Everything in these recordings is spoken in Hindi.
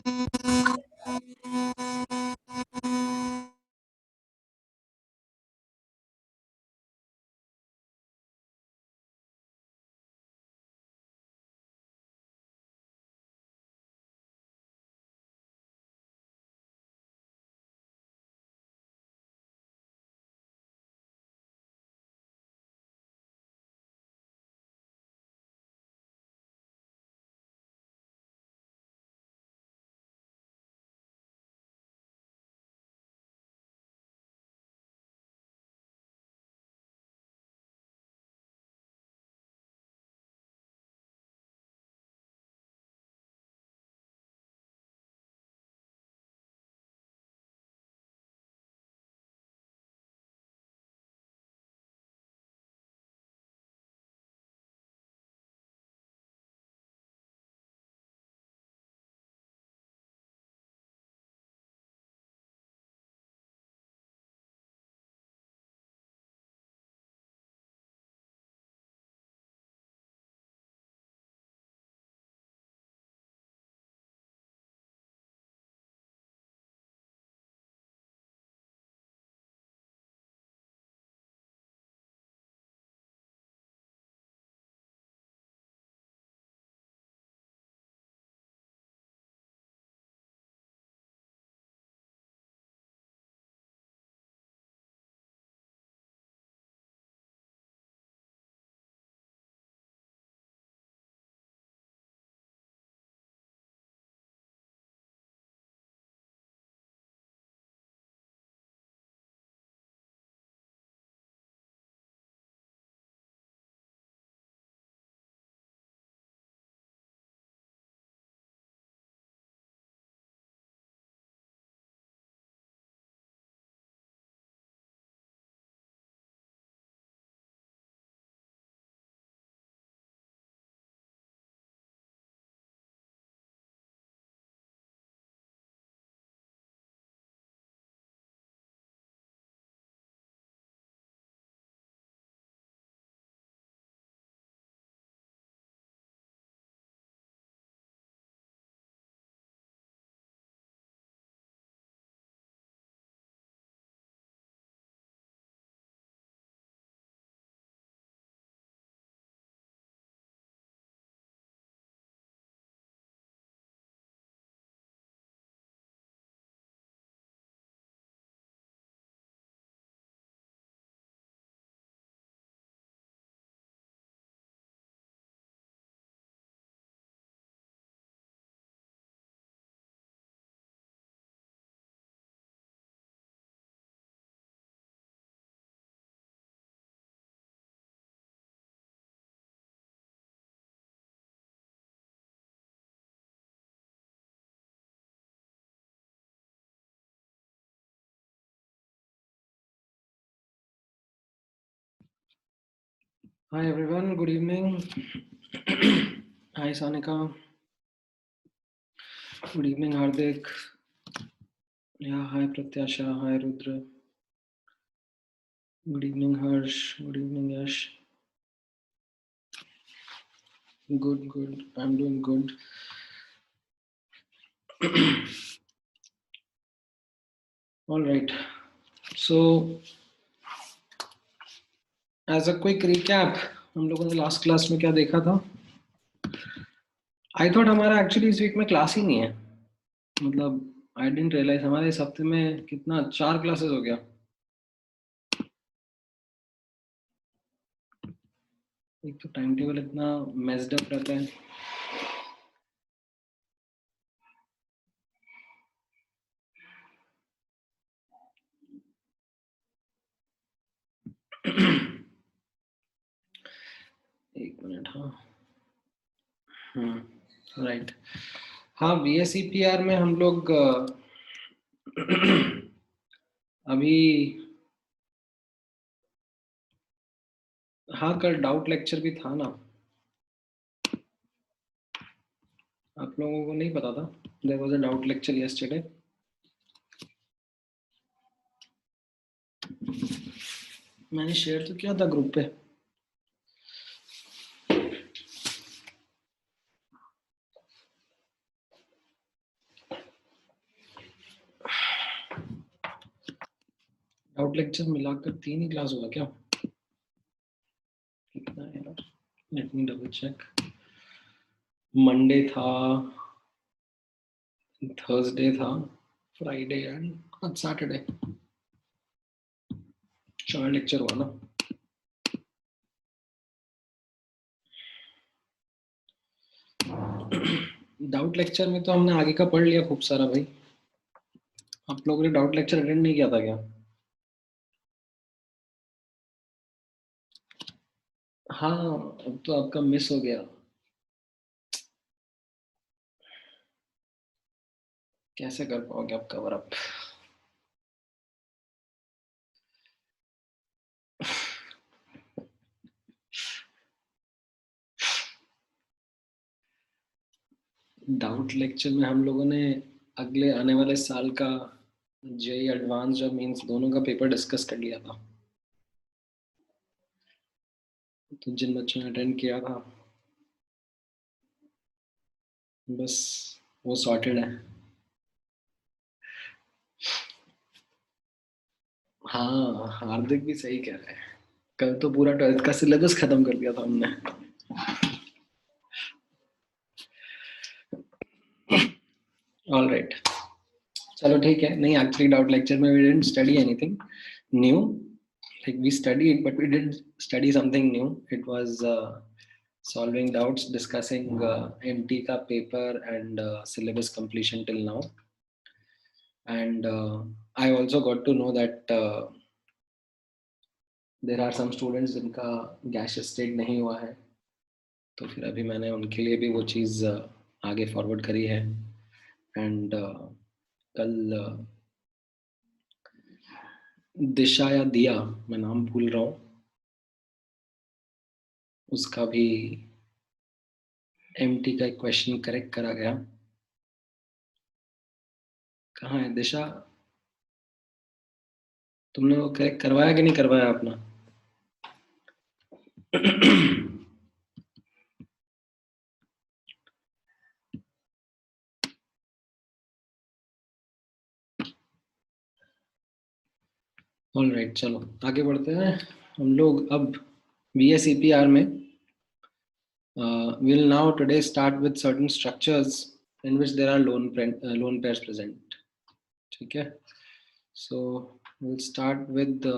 Hi everyone, good evening. Hi Sanika. Good evening Hardik. Yeah, hi Pratyasha. Hi Rudra. Good evening Harsh. Good evening Yash. Good, good. I'm doing good. All right. So, as a quick recap, हम लोगों ने लास्ट क्लास में क्या देखा था? आई थॉट हमारा एक्चुअली इस वीक में क्लास ही नहीं है. मतलब आई डेंट रियलाइज हमारे इस हफ्ते में कितना 4 क्लासेस हो गया. एक तो टाइम टेबल इतना मेस्ड अप रहता है. एक मिनट. हाँ, राइट. हाँ, VSEPR में हम लोग अभी, हाँ कल डाउट लेक्चर भी था ना. आप लोगों को नहीं पता था? There was a doubt lecture yesterday. मैंने शेयर तो किया था ग्रुप पे. डाउट लेक्चर मिलाकर 3 ही क्लास होगा क्या? कितना है यार, let me double check. Monday था, थर्सडे था, फ्राइडे एंड आज सैटरडे, 4 लेक्चर हुआ ना। डाउट लेक्चर में तो हमने आगे का पढ़ लिया खूब सारा भाई। आप लोगों ने डाउट लेक्चर अटेंड नहीं किया था क्या? हाँ, अब तो आपका मिस हो गया। कैसे कर पाओगे आप कवर अप? डाउट लेक्चर में हम लोगों ने अगले आने वाले साल का जेई एडवांस और मेंस दोनों का पेपर डिस्कस कर लिया था। तो जिन बच्चों ने अटेंड किया था, बस वो सॉर्टेड है। हाँ, हार्दिक भी सही कह रहे हैं। कल तो पूरा 12th का सिलेबस खत्म कर दिया था हमने। ऑल राइट, चलो ठीक है। नहीं, एक्चुअली डाउट लेक्चर में we didn't study anything new, like we studied but we didn't study something new. It was solving doubts, discussing MT ka paper and syllabus completion till now. And I also got to know that there are some students जिनका गैश स्टेट नहीं हुआ है, तो फिर अभी मैंने उनके लिए भी वो चीज़ आगे फॉरवर्ड करी है। एंड कल दिशा या दिया, मैं नाम भूल रहा हूँ, उसका भी एमटी का एक क्वेश्चन करेक्ट करा गया। कहाँ है दिशा? तुमने वो करेक्ट करवाया कि नहीं करवाया अपना? ऑल राइट, चलो आगे बढ़ते हैं हम लोग अब। VSEPR में we'll now today start with certain structures in which there are lone pairs present. ठीक है, so we'll start with the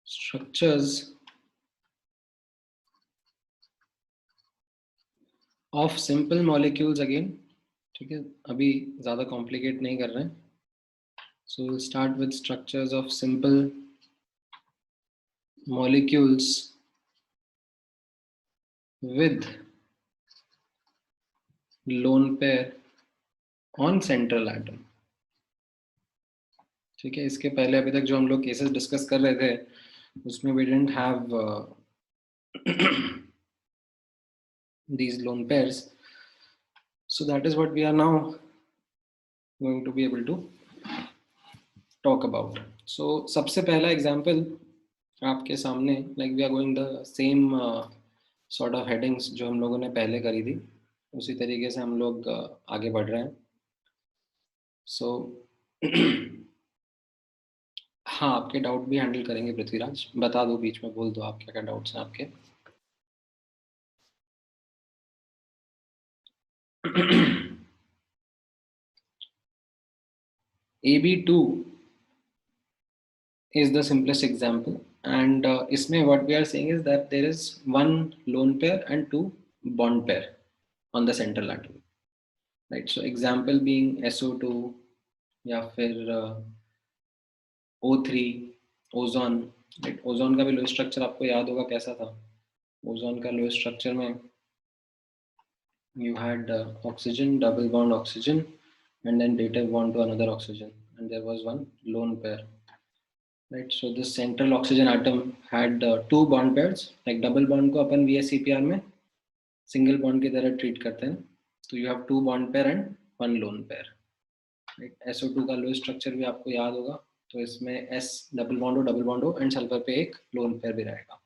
structures of simple molecules again. ठीक है, अभी ज़्यादा कॉम्प्लिकेट नहीं कर रहे हैं। So we'll start with structures of simple molecules with lone pair on central atom. ठीक है, इसके पहले अभी तक जो हम लोग केसेस डिस्कस कर रहे थे उसमें we didn't have these lone pairs. So that is what we are now going to be able to talk about. So सबसे पहला एग्जांपल आपके सामने, like we are going the same sort of headings जो हम लोगों ने पहले करी थी, उसी तरीके से हम लोग आगे बढ़ रहे हैं। So हाँ, आपके डाउट भी हैंडल करेंगे पृथ्वीराज, बता दो, बीच में बोल दो आप क्या क्या डाउट्स हैं आपके। AB2 is the simplest example, and इसमें what we are saying is that there is one lone pair and two bond pair on the central atom, right? So example being SO2 या फिर O3, ओजोन, राइट? ओजोन का भी लो स्ट्रक्चर आपको याद होगा कैसा था। ओजोन का लो स्ट्रक्चर में you had oxygen, double bond oxygen, and then dative bond to another oxygen, and there was one lone pair, right? So this central oxygen atom had two bond pairs, like double bond को अपन VSEPR में single bond की तरह treat करते हैं, तो you have two bond pair and one lone pair, right? SO2 का लो स्ट्रक्चर भी आपको याद होगा, तो इसमें S डबल बॉन्ड हो एंड सल्फर पे एक लोन पेयर भी रहेगा।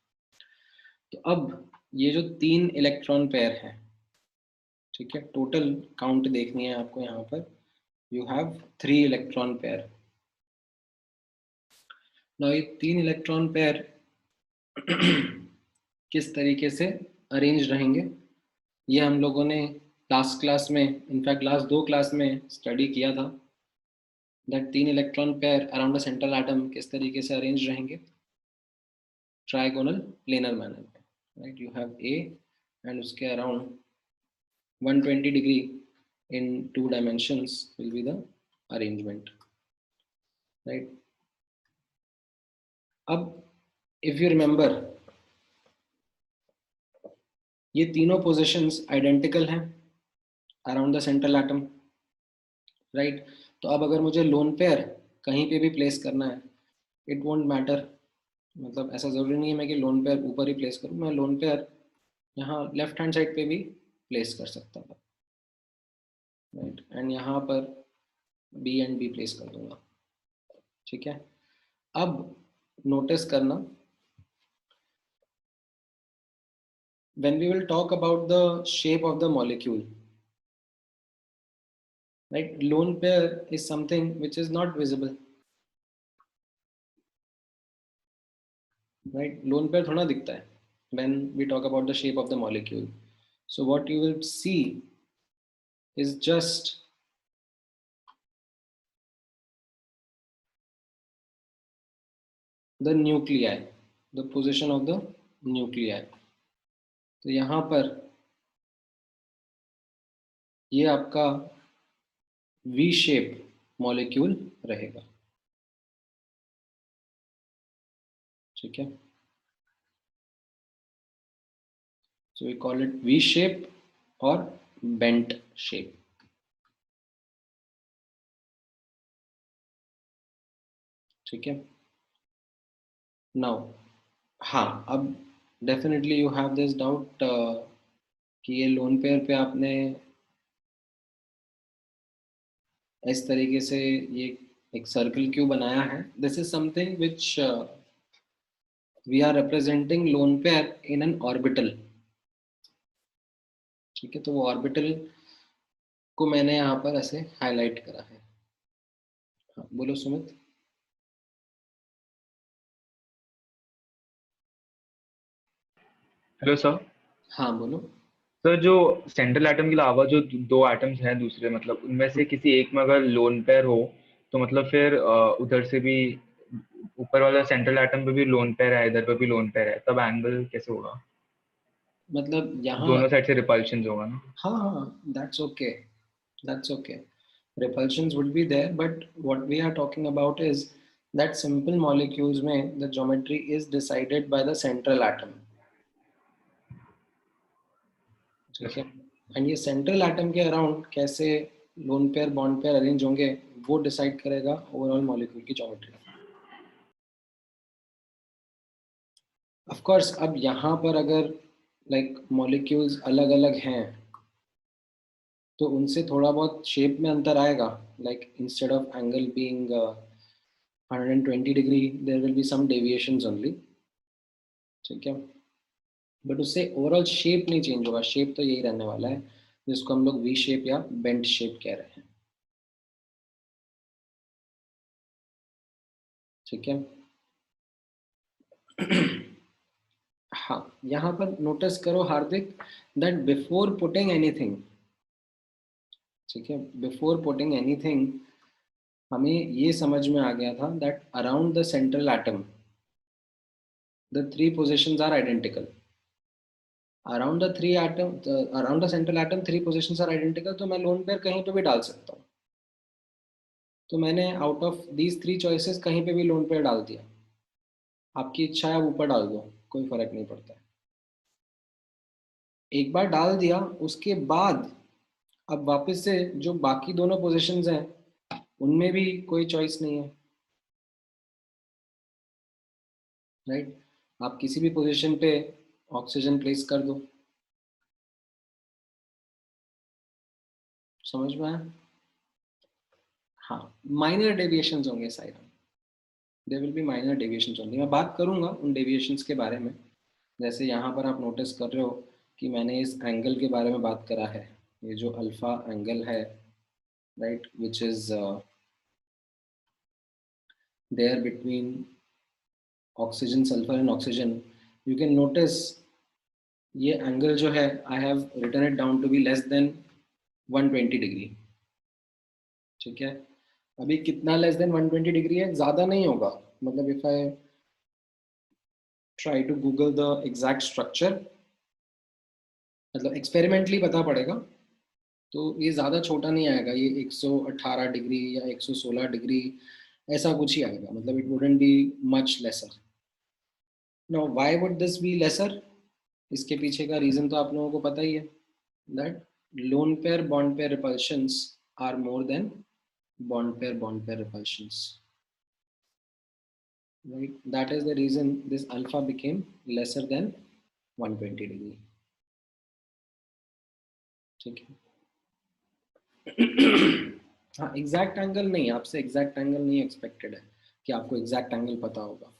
तो अब ये जो 3 इलेक्ट्रॉन पेयर हैं, ठीक है, टोटल काउंट देखनी है आपको यहाँ पर, you have 3 electron pair. Now ये 3 electron pair किस तरीके से अरेंज रहेंगे ये हम लोगों ने लास्ट क्लास में, इनफैक्ट लास्ट 2 क्लास में स्टडी किया था। That 3 electron pair around the central atom किस तरीके से अरेंज रहेंगे, ट्राइगोनल प्लेनर मैनर में, right. You have A and उसके around 120 degree in 2 dimensions will be the arrangement, right? अब if you remember ये तीनों positions identical हैं around the central atom, right? तो अब अगर मुझे lone pair कहीं पे भी place करना है, it won't matter, मतलब ऐसा जरूरी नहीं है मैं कि lone pair ऊपर ही place करूं, मैं lone pair यहाँ लेफ्ट हैंड साइड पे भी place कर सकता था, राइट। एंड यहाँ पर बी एंड बी प्लेस कर दूंगा, ठीक है। अब नोटिस करना, when we will talk about the shape of the molecule, right, lone pair is something which is not visible, right? Lone pair थोड़ा दिखता है when we talk about the shape of the molecule. So what you will see is just the nuclei, the position of the nuclei. तो यहाँ पर ये आपका V शेप मॉलिक्यूल रहेगा, ठीक है। So we call it V shape or bent shape, ठीक है। नाउ हाँ, अब definitely you have this doubt कि ये लोन पेयर पे आपने इस तरीके से ये एक सर्कल क्यों बनाया है। This is something which we are representing lone pair in an orbital, ठीक है। तो वो ऑर्बिटल को मैंने यहाँ पर ऐसे हाईलाइट करा है। हाँ, बोलो सुमित। Hello sir. हाँ बोलो। सर जो सेंट्रल एटम के अलावा जो दो एटम्स हैं दूसरे, मतलब उनमें से किसी एक में अगर लोन पेयर हो तो मतलब फिर उधर से भी ऊपर वाला सेंट्रल एटम पे भी लोन पेयर है, इधर पे भी लोन पेयर है, तब एंगल कैसे होगा? मतलब यहाँ दोनों साइड से रिपल्शन होगा ना? हाँ हाँ, that's okay, that's okay. Repulsions would be there, but what we are talking about is that simple molecules में the geometry is decided by the central atom, ठीक है। एंड ये सेंट्रल एटम के अराउंड कैसे loan pair bond pair arrange होंगे वो डिसाइड करेगा ओवरऑल मॉलिक्यूल की ज्योमेट्री। ऑफ कोर्स अब यहाँ पर अगर लाइक मॉलिक्यूल्स अलग अलग हैं तो उनसे थोड़ा बहुत शेप में अंतर आएगा, like instead of angle being 120 degree there will be some deviations only, ठीक है। बट उससे ओवरऑल शेप नहीं चेंज होगा, शेप तो यही रहने वाला है जिसको हम लोग वी शेप या बेंट शेप कह रहे हैं, ठीक है। हाँ, यहाँ पर नोटिस करो हार्दिक दैट बिफोर पुटिंग एनीथिंग, ठीक है, बिफोर पुटिंग एनीथिंग हमें ये समझ में आ गया था that around the central atom the 3 positions are identical. Around the 3 atom, around the central atom 3 positions are identical, तो मैं लोन पेयर कहीं पे भी डाल सकता हूँ। तो मैंने आउट ऑफ दीज 3 चॉइसेस कहीं पे भी लोन पेयर डाल दिया, आपकी इच्छा है आप ऊपर डाल दो, कोई फर्क नहीं पड़ता है। एक बार डाल दिया उसके बाद अब वापस से जो बाकी दोनों पोजीशंस हैं उनमें भी कोई चॉइस नहीं है, राइट। आप किसी भी पोजीशन पे ऑक्सीजन प्लेस कर दो, समझ में आया? हाँ, माइनर डेविएशंस होंगे side, there will be minor deviations only. मैं बात करूंगा उन डेविएशंस के बारे में, जैसे यहाँ पर आप नोटिस कर रहे हो कि मैंने इस एंगल के बारे में बात करा है, ये जो अल्फा एंगल है right, which is there between oxygen, sulfur and oxygen, you can notice ये एंगल जो है I have written it down to be less than 120 degree. ठीक है, अभी कितना लेस देन 120 डिग्री है, ज्यादा नहीं होगा. मतलब if I try to Google the exact structure, मतलब एक्सपेरिमेंटली पता पड़ेगा, तो ये ज़्यादा छोटा नहीं आएगा. ये 118 डिग्री या 116 डिग्री ऐसा कुछ ही आएगा. मतलब it wouldn't be much laser. Now why would this be lesser? इसके पीछे का रीज़न तो आप लोगों को पता ही है, that lone pair bond pair repulsions are more than bond pair repulsions, right? That is the reason this alpha became lesser than 120 degree. ठीक है. हाँ, एग्जैक्ट एंगल नहीं, आपसे एग्जैक्ट एंगल नहीं एक्सपेक्टेड है कि आपको एग्जैक्ट एंगल पता होगा.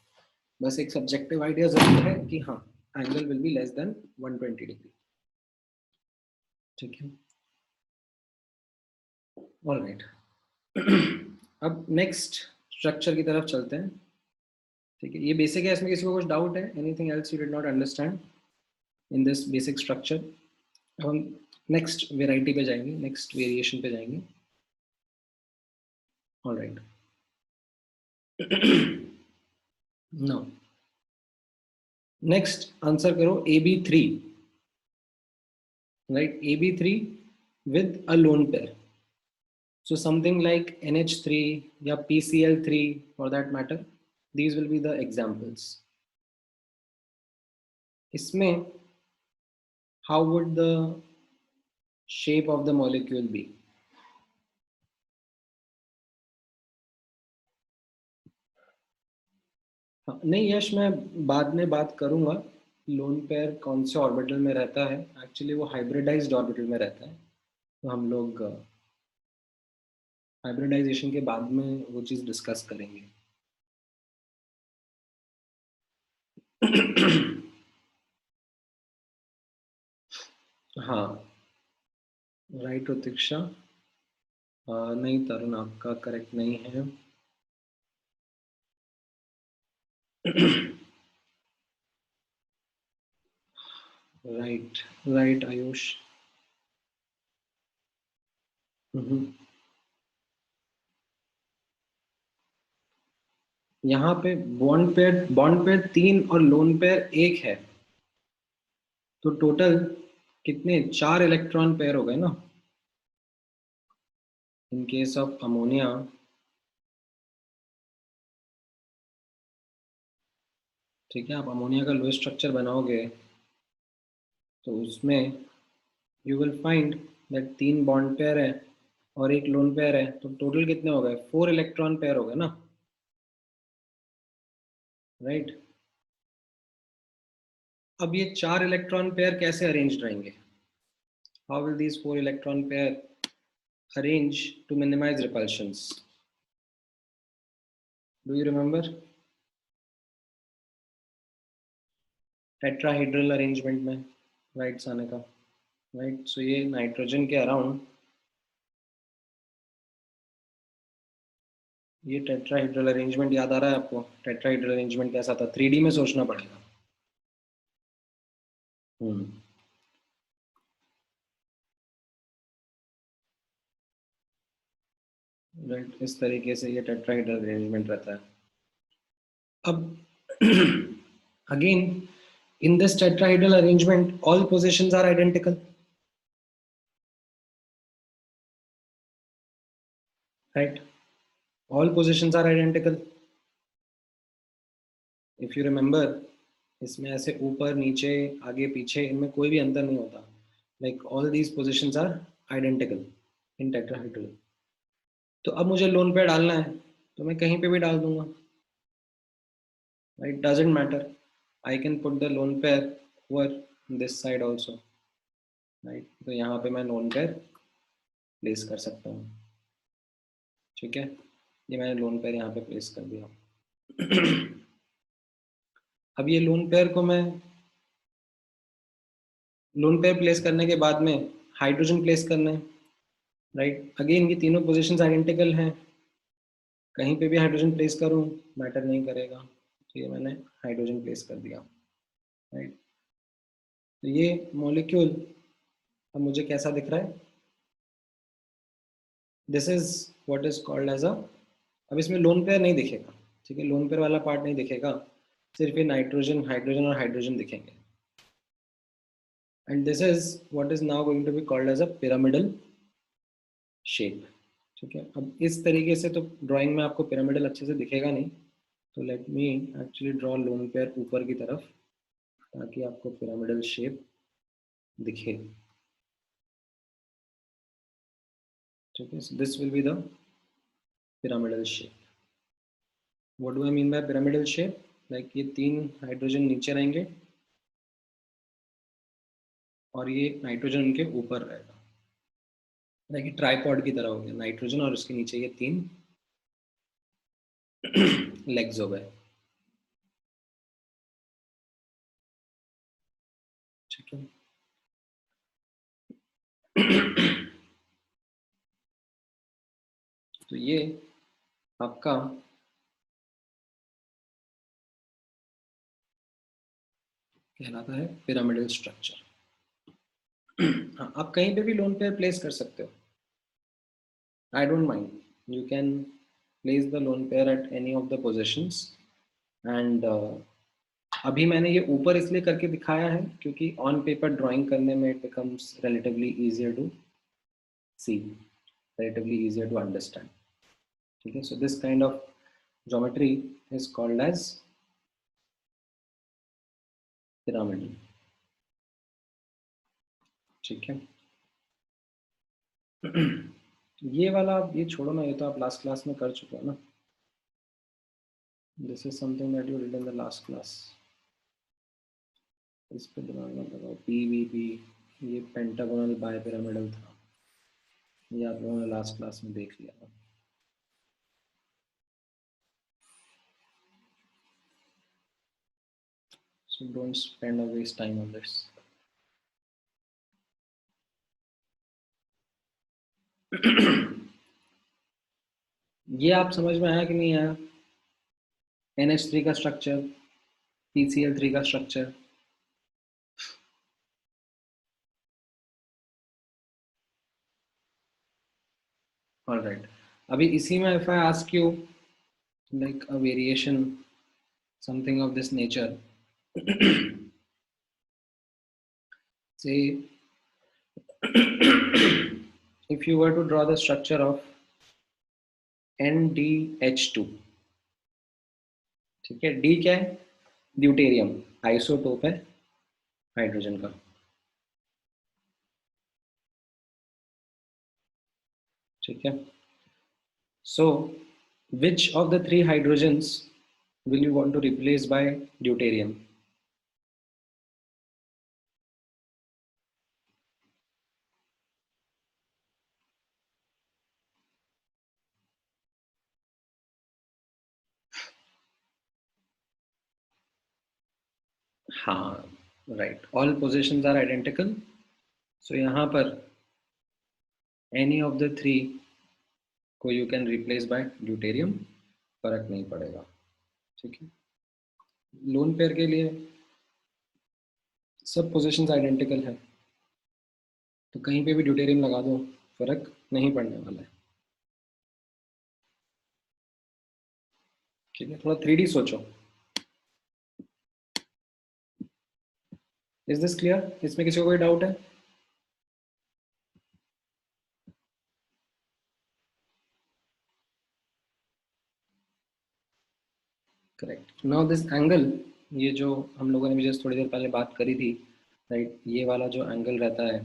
बस एक सब्जेक्टिव आइडिया जरूर है कि हाँ, angle will B less than 120 degree. ठीक है, ऑलराइट. अब नेक्स्ट स्ट्रक्चर की तरफ चलते हैं. ठीक है, ये बेसिक है, इसमें किसी को कुछ डाउट है? Anything else you did not understand in this basic structure? हम नेक्स्ट वेराइटी पे जाएंगे, नेक्स्ट वेरिएशन पे जाएंगे. ऑलराइट. नाउ नेक्स्ट आंसर करो AB3, right? AB3 with a lone pair. So something like NH3 या PCl3 for that matter, these will be the examples. इसमें how would the shape of the molecule be? हाँ, नहीं यश, मैं बाद में बात करूंगा लोन पेयर कौन से ऑर्बिटल में रहता है. एक्चुअली वो हाइब्रिडाइज्ड ऑर्बिटल में रहता है, तो हम लोग हाइब्रिडाइजेशन के बाद में वो चीज़ डिस्कस करेंगे. हाँ, राइट प्रतीक्षा. नहीं तरुण, आपका करेक्ट नहीं है. Right right Ayush. यहाँ पे बॉन्ड पेयर 3 और लोन पेयर 1 है, तो टोटल कितने? 4 इलेक्ट्रॉन पेयर हो गए ना. इन केस ऑफ अमोनिया, ठीक है, आप अमोनिया का लो स्ट्रक्चर बनाओगे तो उसमें you will find that 3 bond pair है और 1 लोन पेयर है, तो टोटल कितने हो गए? 4 इलेक्ट्रॉन पेयर हो गए ना, राइट? अब ये 4 इलेक्ट्रॉन पेयर कैसे अरेंज रहेंगे? How will these 4 electron pair arrange to minimize repulsions? Do you remember? Tetrahedral arrangement में, राइट साने का, राइट? सो ये नाइट्रोजन के अराउंड ये टेट्राहेड्रल अरेंजमेंट याद आ रहा है आपको? टेट्राहेड्रल अरेंजमेंट कैसा था? 3D में सोचना पड़ेगा. राइट, इस तरीके से ये टेट्राहेड्रल अरेंजमेंट रहता है. अब again in this tetrahedral arrangement all positions are identical, right? All positions are identical. if you remember, इसमें ऐसे ऊपर नीचे आगे पीछे इनमें कोई भी अंतर नहीं होता. like all these positions are identical in tetrahedral. तो अब मुझे लोन पेयर डालना है तो मैं कहीं पे भी डाल दूंगा, right? Doesn't matter, I can put the lone pair over this side also, right? तो यहाँ पे मैं लोन पेयर प्लेस कर सकता हूँ. ठीक है, ये मैंने लोन पेयर यहाँ पे प्लेस कर दिया. अब ये लोन पेयर को मैं लोन पेयर प्लेस करने के बाद में हाइड्रोजन प्लेस करना है, राइट। अगेन ये तीनों पोजीशंस आइडेंटिकल हैं, कहीं पे भी हाइड्रोजन प्लेस करूं मैटर नहीं करेगा, तो ये मैंने हाइड्रोजन प्लेस कर दिया, राइट। तो ये मॉलिक्यूल अब मुझे कैसा दिख रहा है, this is what is called as a, अब इसमें लोन पेयर नहीं दिखेगा, ठीक है, लोन पेयर वाला पार्ट नहीं दिखेगा, सिर्फ ये नाइट्रोजन हाइड्रोजन और हाइड्रोजन दिखेंगे, and this is what is now going to be called as a pyramidal shape, ठीक है। अब इस तरीके से तो ड्राइंग में आपको पिरामिडल अच्छे से दिखेगा नहीं, तो let me actually draw lone pair ऊपर की तरफ, ताकि आपको पिरामिडल शेप दिखे, ठीक है। This will be the pyramidal shape. What do I mean by pyramidal shape, like ये तीन हाइड्रोजन नीचे रहेंगे और ये नाइट्रोजन उनके ऊपर रहेगा, लाइक ट्राईपॉड की तरह हो गया, नाइट्रोजन और उसके नीचे ये तीन लेग्स हो गए, ठीक है। तो ये आपका कहलाता है पिरामिडल स्ट्रक्चर। हाँ, आप कहीं पे भी लोन पेयर प्लेस कर सकते हो, I don't mind, you can place the lone pair at any of the positions, and अभी मैंने ये ऊपर इसलिए करके दिखाया है क्योंकि ऑन पेपर ड्राइंग करने में it becomes relatively easier to see, relatively easier to understand, ठीक है। So this kind of geometry is called as pyramidal, ठीक है। ये वाला आप ये छोड़ो ना, ये तो आप लास्ट क्लास में कर चुके हो ना, this is something that you did in the last class, इस पे दिमाग मत लगाओ। पीवीपी ये पेंटागोनल बाय पिरामिडल था, ये आप लोगों ने लास्ट क्लास में देख लिया था। So don't spend or waste time on this. ये आप समझ में आया कि नहीं आया, NH3 का स्ट्रक्चर, PCl3 का स्ट्रक्चर, ऑलराइट। अभी इसी में if I ask you like a variation something of this nature, say if you were to draw the structure of NDH2, ठीक है, डी क्या है, ड्यूटेरियम, आइसोटोप है हाइड्रोजन का, ठीक है। So which of the three hydrogens will you want to replace by deuterium? हाँ, right, all positions are identical, so यहाँ पर एनी ऑफ द थ्री को you can replace by deuterium, फर्क नहीं पड़ेगा, ठीक है। लोन पेयर के लिए सब पोजिशंस आइडेंटिकल है, तो कहीं पे भी ड्यूटेरियम लगा दो, फर्क नहीं पड़ने वाला है, ठीक है। थोड़ा 3D सोचो, इज दिस क्लियर, इसमें किसी को कोई डाउट है? करेक्ट। नाउ दिस एंगल, ये जो हम लोगों ने भी जस्ट थोड़ी देर पहले बात करी थी, राइट, ये वाला जो एंगल रहता है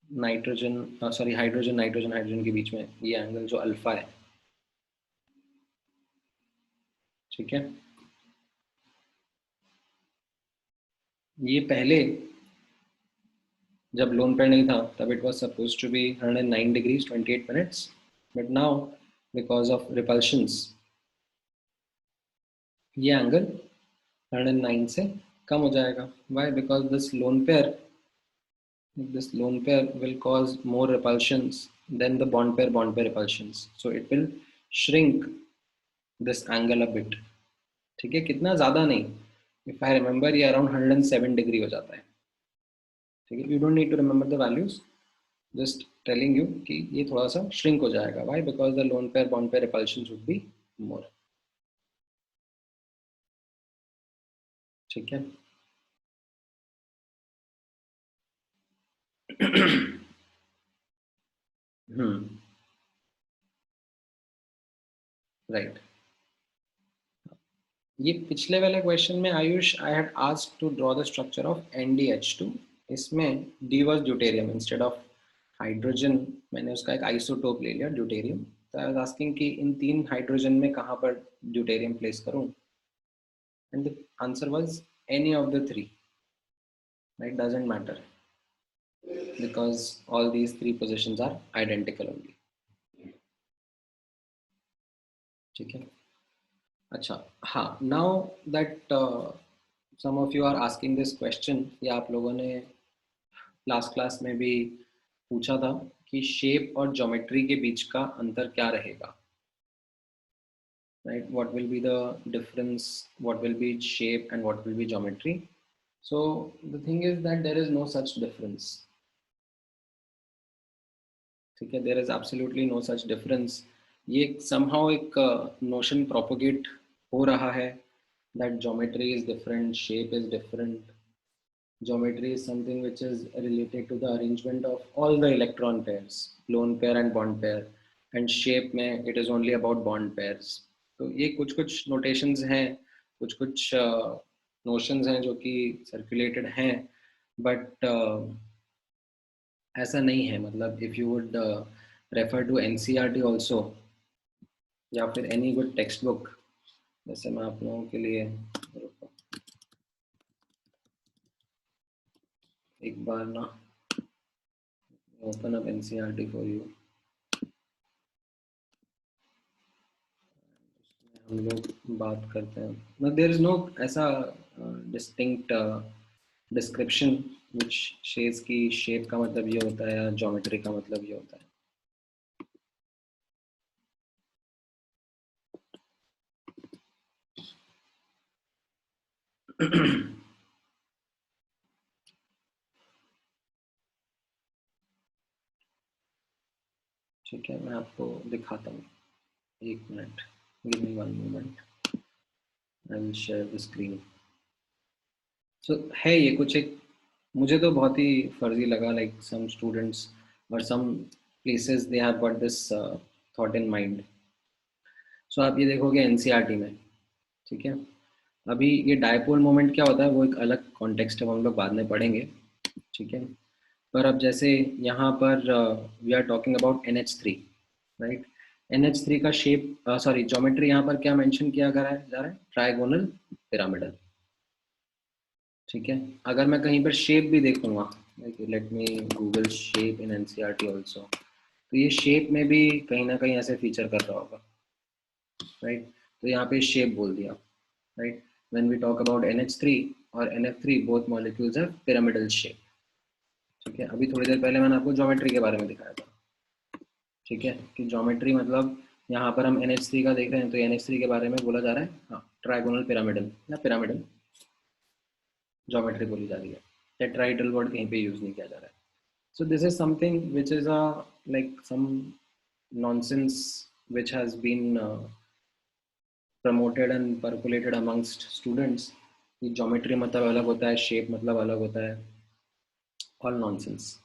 nitrogen sorry hydrogen nitrogen hydrogen के बीच में, ये एंगल जो अल्फा है, ठीक है, ये पहले जब लोन पेयर नहीं था तब it was suppose to be 109 degrees 28 minutes, but now because of repulsions ये एंगल 109 से कम हो जाएगा। Why? Because this lone pair This lone pair will cause more repulsions than the bond pair repulsions. So it will shrink this angle a bit. ठीक है, कितना ज़्यादा नहीं. If I remember ये around 107 डिग्री हो जाता है. ठीक है, you don't need to remember the values. Just telling you कि ये थोड़ा सा shrink हो जाएगा. Why? Because the lone pair bond pair repulsions would be more. ठीक है. राइट. ये पिछले वाले क्वेश्चन में Ayush I had asked to draw the structure of NdH2. इसमें D was deuterium instead of hydrogen. मैंने उसका एक आइसोटोप ले लिया ड्यूटेरियम. तो आई वाज आस्किंग कि इन 3 हाइड्रोजन में कहाँ पर ड्यूटेरियम प्लेस करूं, and the answer was any of the 3. It doesn't matter because all these 3 positions are identical only. ठीक है. अच्छा, हाँ. Now that some of you are asking this question, या आप लोगों ने लास्ट क्लास में भी पूछा था कि शेप और ज्योमेट्री के बीच का अंतर क्या रहेगा. Right, what will be the difference, what will be shape and what will be geometry. So the thing is that there is no such difference. ठीक है, there is absolutely no such difference. ये समहाउ एक नोशन प्रोपोगेट हो रहा है that geometry is different, shape is different. Geometry is something which is related to the arrangement of all the electron pairs, lone pair and bond pair, and shape में it is only about bond pairs. तो ये कुछ कुछ notations हैं, कुछ कुछ notions हैं जो कि circulated हैं, but ऐसा नहीं है. मतलब if you would refer to NCERT also, या फिर any good textbook, जैसे मैं आप लोगों के लिए एक बार ना open up NCERT for you. हम लोग बात करते हैं. Now there is no ऐसा distinct description which says कि shape का मतलब ये होता है या geometry का मतलब ये होता है. ठीक है, मैं आपको दिखाता हूँ. एक minute, give me one moment. I will share the screen. So है ये कुछ एक, मुझे तो बहुत ही फर्जी लगा. Like some students or some places they have got this thought in mind. So आप ये देखोगे NCERT में. ठीक है, अभी ये डायपोल मोमेंट क्या होता है वो एक अलग कॉन्टेक्स्ट है, हम लोग बाद में पढ़ेंगे. ठीक है, पर अब जैसे यहाँ पर we are talking about NH3, right. NH3 का शेप सॉरी ज्योमेट्री यहाँ पर क्या मेंशन किया जा रहा है, ट्राइगोनल पिरामिडल. ठीक है, अगर मैं कहीं पर शेप भी देखूंगा, let me Google shape in NCERT also, तो ये शेप में भी कहीं ना कहीं ऐसे फीचर कर रहा होगा, राइट. तो यहाँ पे शेप बोल दिया, right. When we talk about NH3 और NF3 both molecules have pyramidal shape. ठीक है, अभी थोड़ी देर पहले मैंने आपको ज्योमेट्री के बारे में दिखाया था. ठीक है, कि ज्योमेट्री मतलब यहाँ पर हम NH3 का देख रहे हैं तो NH3 के बारे में बोला जा रहा है, हाँ, ट्राइगोनल पिरामिडल या पिरामिडल ज्योमेट्री बोली जा रही है. टेट्राइडल वर्ड कहीं पे यूज नहीं किया जा रहा है. So this is something which is a like some nonsense which has been promoted and percolated amongst students. कि ज्योमेट्री मतलब अलग होता है, शेप मतलब अलग होता है. All nonsense.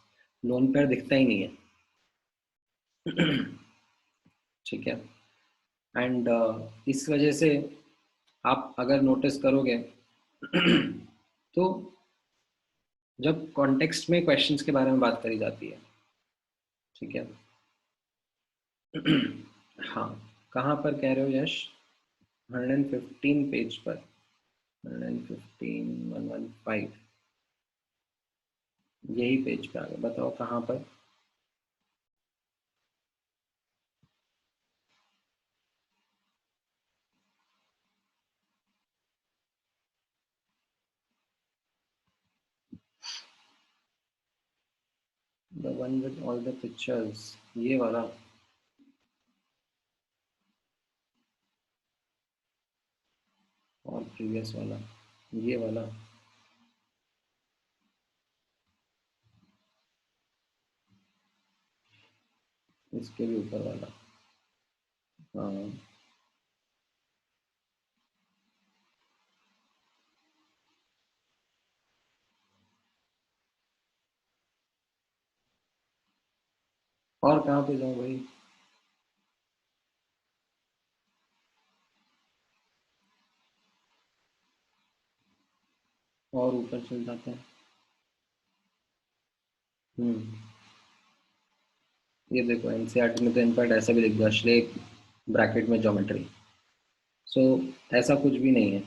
लोन पेयर दिखता ही नहीं है. ठीक है, एंड इस वजह से आप अगर नोटिस करोगे तो जब कॉन्टेक्स्ट में क्वेश्चंस के बारे में बात करी जाती है, ठीक है. हाँ, कहाँ पर कह रहे हो यश? 115 पेज पर, 115 115 यही पेज पे आ गए. बताओ कहाँ पर. the one with all the pictures, ये वाला, और प्रीवियस वाला, ये वाला, इसके भी ऊपर वाला, हाँ। और कहाँ पे जाऊँ भाई? और ऊपर चल जाते हैं। ये देखो एनसीईआरटी में तो इनफैक्ट ऐसा भी लिख दिया, श्लेक ब्रैकेट में ज्योमेट्री। सो ऐसा कुछ भी नहीं है,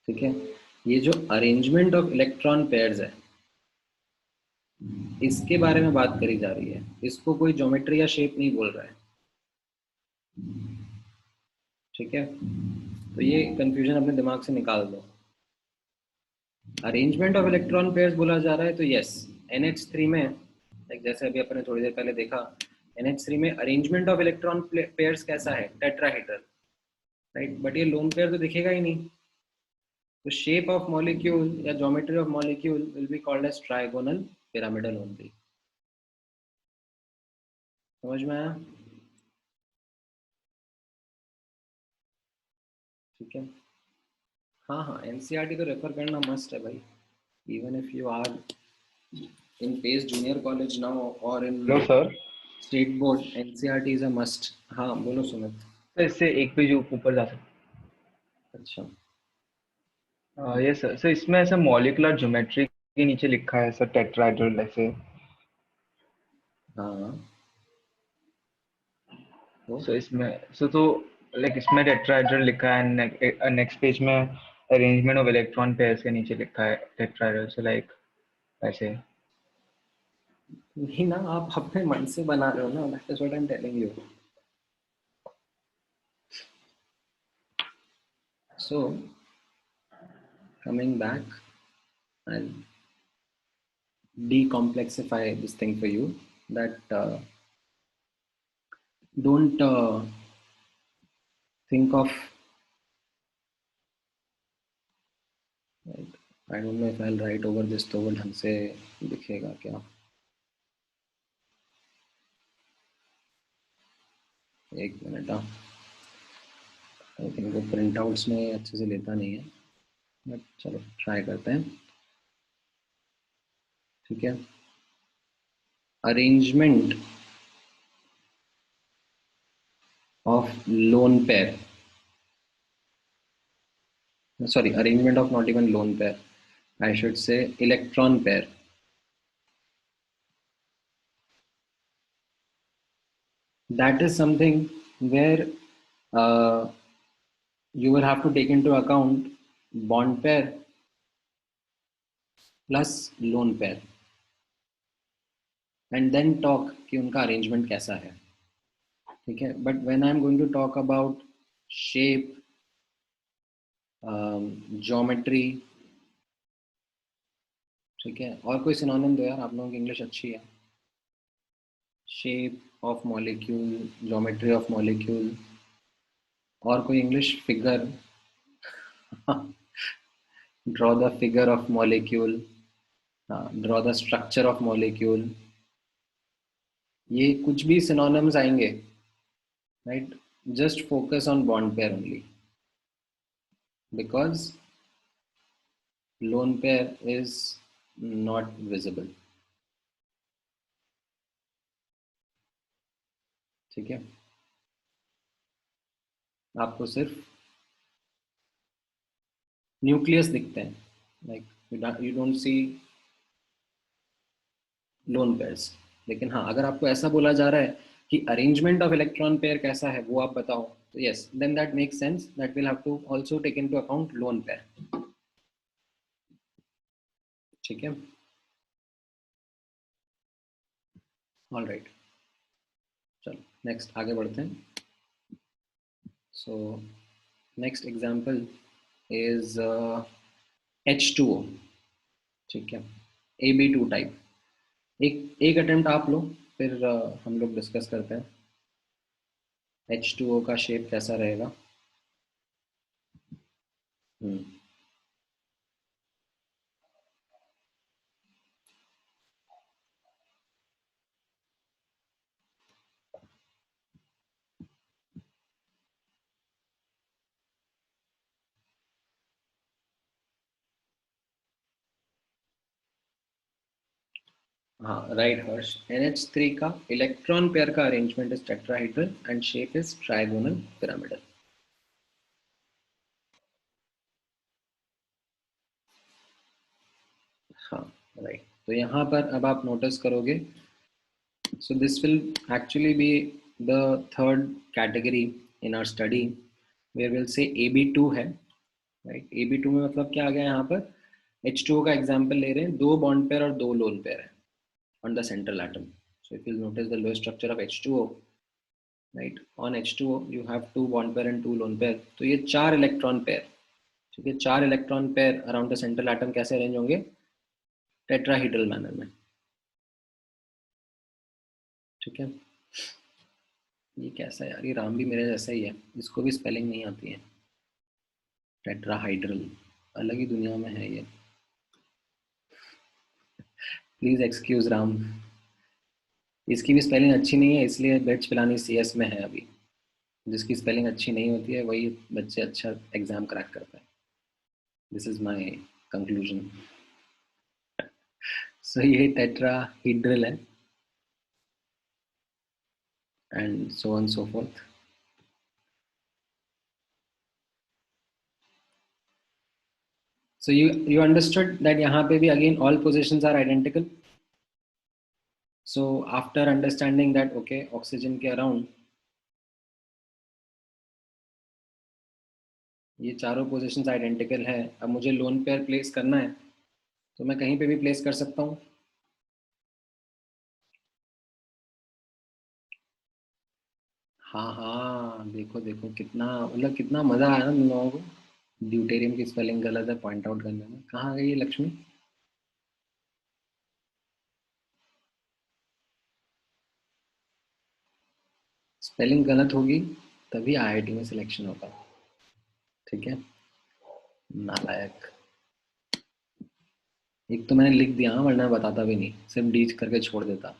ठीक है। ये जो अरेंजमेंट ऑफ इलेक्ट्रॉन पेयर्स है, इसके बारे में बात करी जा रही है, इसको कोई ज्योमेट्री या शेप नहीं बोल रहा है, ठीक है। तो ये कंफ्यूजन अपने दिमाग से निकाल दो। अरेंजमेंट ऑफ इलेक्ट्रॉन पेयर्स बोला जा रहा है तो यस, NH3 में, like जैसे अभी अपने थोड़ी देर पहले देखा, NH3 में अरेंजमेंट ऑफ इलेक्ट्रॉन पेयर्स कैसा है, टेट्राहेड्रल, राइट। बट ये लोन पेयर तो दिखेगा ही नहीं, तो शेप ऑफ मॉलिक्यूल या geometry of molecule will be called as trigonal pyramidal only. समझ में आया? ठीक है। हाँ हाँ, एनसीईआरटी तो रेफर करना मस्ट है भाई, even if you are in pace junior college now और in hello sir. State board, NCERT is a must. हाँ बोलो सुमित। तो इससे एक पेज ऊपर जा सकते अच्छा, ये सर सर इसमें ऐसा मॉलिक्यूलर ज्योमेट्री के नीचे लिखा है सर टेट्राहेड्रल ऐसे। हाँ तो सो इसमें सो तो लाइक इसमें टेट्राहेड्रल लिखा है, नेक्स्ट पेज में अरेंजमेंट ऑफ इलेक्ट्रॉन पेयर्स के नीचे लिखा है टेट्राहेड्रल, सो लाइक ऐसे। नहीं ना, आप अपने मन से बना रहे हो ना, that is what I am telling you. So coming back, I'll decomplexify this thing for you, that don't think of, I don't know if I'll write over this तो वो ढंग से दिखेगा क्या, एक मिनट। हाँ, आई थिंक वो प्रिंट आउट्स में अच्छे से लेता नहीं है, बट चलो ट्राई करते हैं, ठीक है। Arrangement of lone pair, sorry, arrangement of not even lone pair, I should say electron pair, that is something where you will have to take into account bond pair plus lone pair and then talk कि उनका arrangement कैसा है, ठीक है। but when I'm going to talk about shape, geometry, ठीक है, और कोई सिनोनिम दो यार, आप लोगों की इंग्लिश अच्छी है। Shape of molecule, geometry of molecule, और कोई English, figure, draw the figure of molecule, draw the structure of molecule, ये कुछ भी synonyms आएंगे, right? Just focus on bond pair only, because lone pair is not visible, ठीक है। आपको सिर्फ न्यूक्लियस दिखते हैं, like you don't see lone pairs. लेकिन हाँ, अगर आपको ऐसा बोला जा रहा है कि अरेंजमेंट ऑफ इलेक्ट्रॉन पेयर कैसा है वो आप बताओ, तो yes, then that makes sense, that will have to also take into account lone pair, ठीक है। ऑल राइट, चलो नेक्स्ट आगे बढ़ते हैं। So next example is H2O, ठीक है, AB2 टाइप। एक एक अटेम्प्ट आप लो, फिर हम लोग डिस्कस करते हैं H2O का शेप कैसा रहेगा। हम्म। हाँ राइट हर्ष, NH3 का इलेक्ट्रॉन पेयर का arrangement is tetrahedral and shape is trigonal pyramidal. हाँ राइट, तो यहाँ पर अब आप नोटिस करोगे, so this will actually be the third category in our study where we'll say AB2 है, राइट। AB2 में मतलब क्या आ गया यहाँ पर, H2O का एग्जाम्पल ले रहे हैं, दो बॉन्ड पेयर और दो लोन पेयर है on the central atom. So if you notice the Lewis structure of H2O, right, on H2O you have two bond pair and two lone pair, तो ये चार इलेक्ट्रॉन पेयर, ठीक है, चार electron pair around the central atom कैसे अरेंज होंगे, टेट्राहीड्रल मैनर में, ठीक है। ये कैसा है यार, ये राम भी मेरे जैसा ही है, इसको भी स्पेलिंग नहीं आती है, टेट्राहाइड्रल, अलग ही दुनिया में है ये, प्लीज एक्सक्यूज राम। इसकी भी स्पेलिंग अच्छी नहीं है, इसलिए बेट्स पिलानी CS में है अभी। जिसकी स्पेलिंग अच्छी नहीं होती है वही बच्चे अच्छा एग्जाम क्रैक करते हैं। This is my conclusion. So ये टेट्राहीड्रल है and so on so forth. So you understood that यहाँ पे भी again all positions are identical. So after understanding that okay oxygen के around ये चारों positions identical है, अब मुझे lone pair place करना है तो मैं कहीं पे भी place कर सकता हूँ। हाँ हाँ, देखो देखो कितना मतलब कितना मजा आया ना तुम लोगों को। ड्यूटेरियम की स्पेलिंग गलत है पॉइंट आउट करने में, कहाँ गई ये लक्ष्मी। स्पेलिंग गलत होगी तभी IIT में सिलेक्शन होगा, ठीक है, नालायक। एक तो मैंने लिख दिया हाँ, वरना बताता भी नहीं, सिर्फ डीच करके छोड़ देता।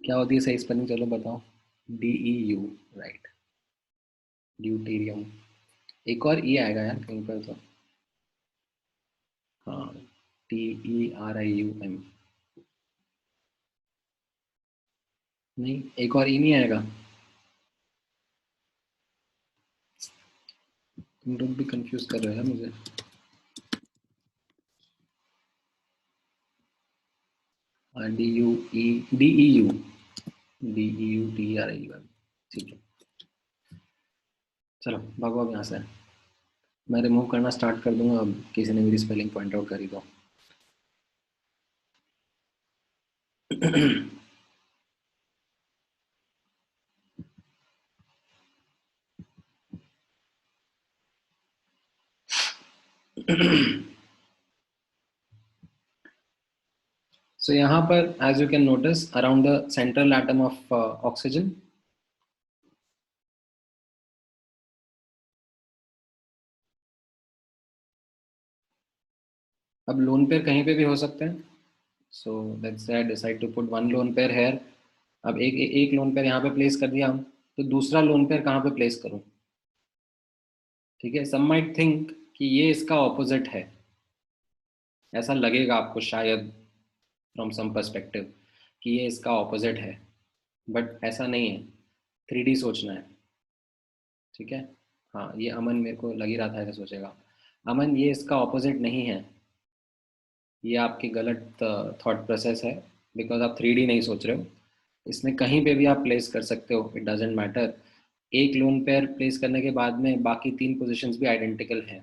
क्या होती है सही स्पेलिंग, चलो बताओ। DEU, right, deuterium. एक और ई आएगा यार कहीं पर तो, हाँ, TERIUM। नहीं, एक और ई नहीं आएगा, तुम लोग भी कंफ्यूज कर रहे हो मुझे। DEU, ठीक है। चलो भागो अब यहाँ से, मैं रिमूव करना स्टार्ट कर दूंगा अब किसी ने मेरी स्पेलिंग पॉइंट आउट करी तो। So यहाँ पर as you can notice around the central atom of oxygen, अब लोन पेयर कहीं पे भी हो सकते हैं। So let's say I decide to put one lone pair here. अब एक लोन पेयर यहाँ पे प्लेस कर दिया हम, तो दूसरा लोन पेयर कहाँ पे प्लेस करूँ, ठीक है। सम माइट थिंक कि ये इसका ऑपोजिट है, ऐसा लगेगा आपको शायद फ्रॉम सम पर्सपेक्टिव कि ये इसका ऑपोजिट है, बट ऐसा नहीं है, 3D सोचना है, ठीक है। हाँ, ये अमन मेरे को लग ही रहा था ऐसा सोचेगा। अमन ये इसका ऑपोजिट नहीं है, ये आपकी गलत थॉट प्रोसेस है, बिकॉज आप 3D नहीं सोच रहे हो। इसमें कहीं पे भी आप प्लेस कर सकते हो, इट डजेंट मैटर। एक लोन पेयर प्लेस करने के बाद में बाकी तीन पोजीशंस भी आइडेंटिकल हैं,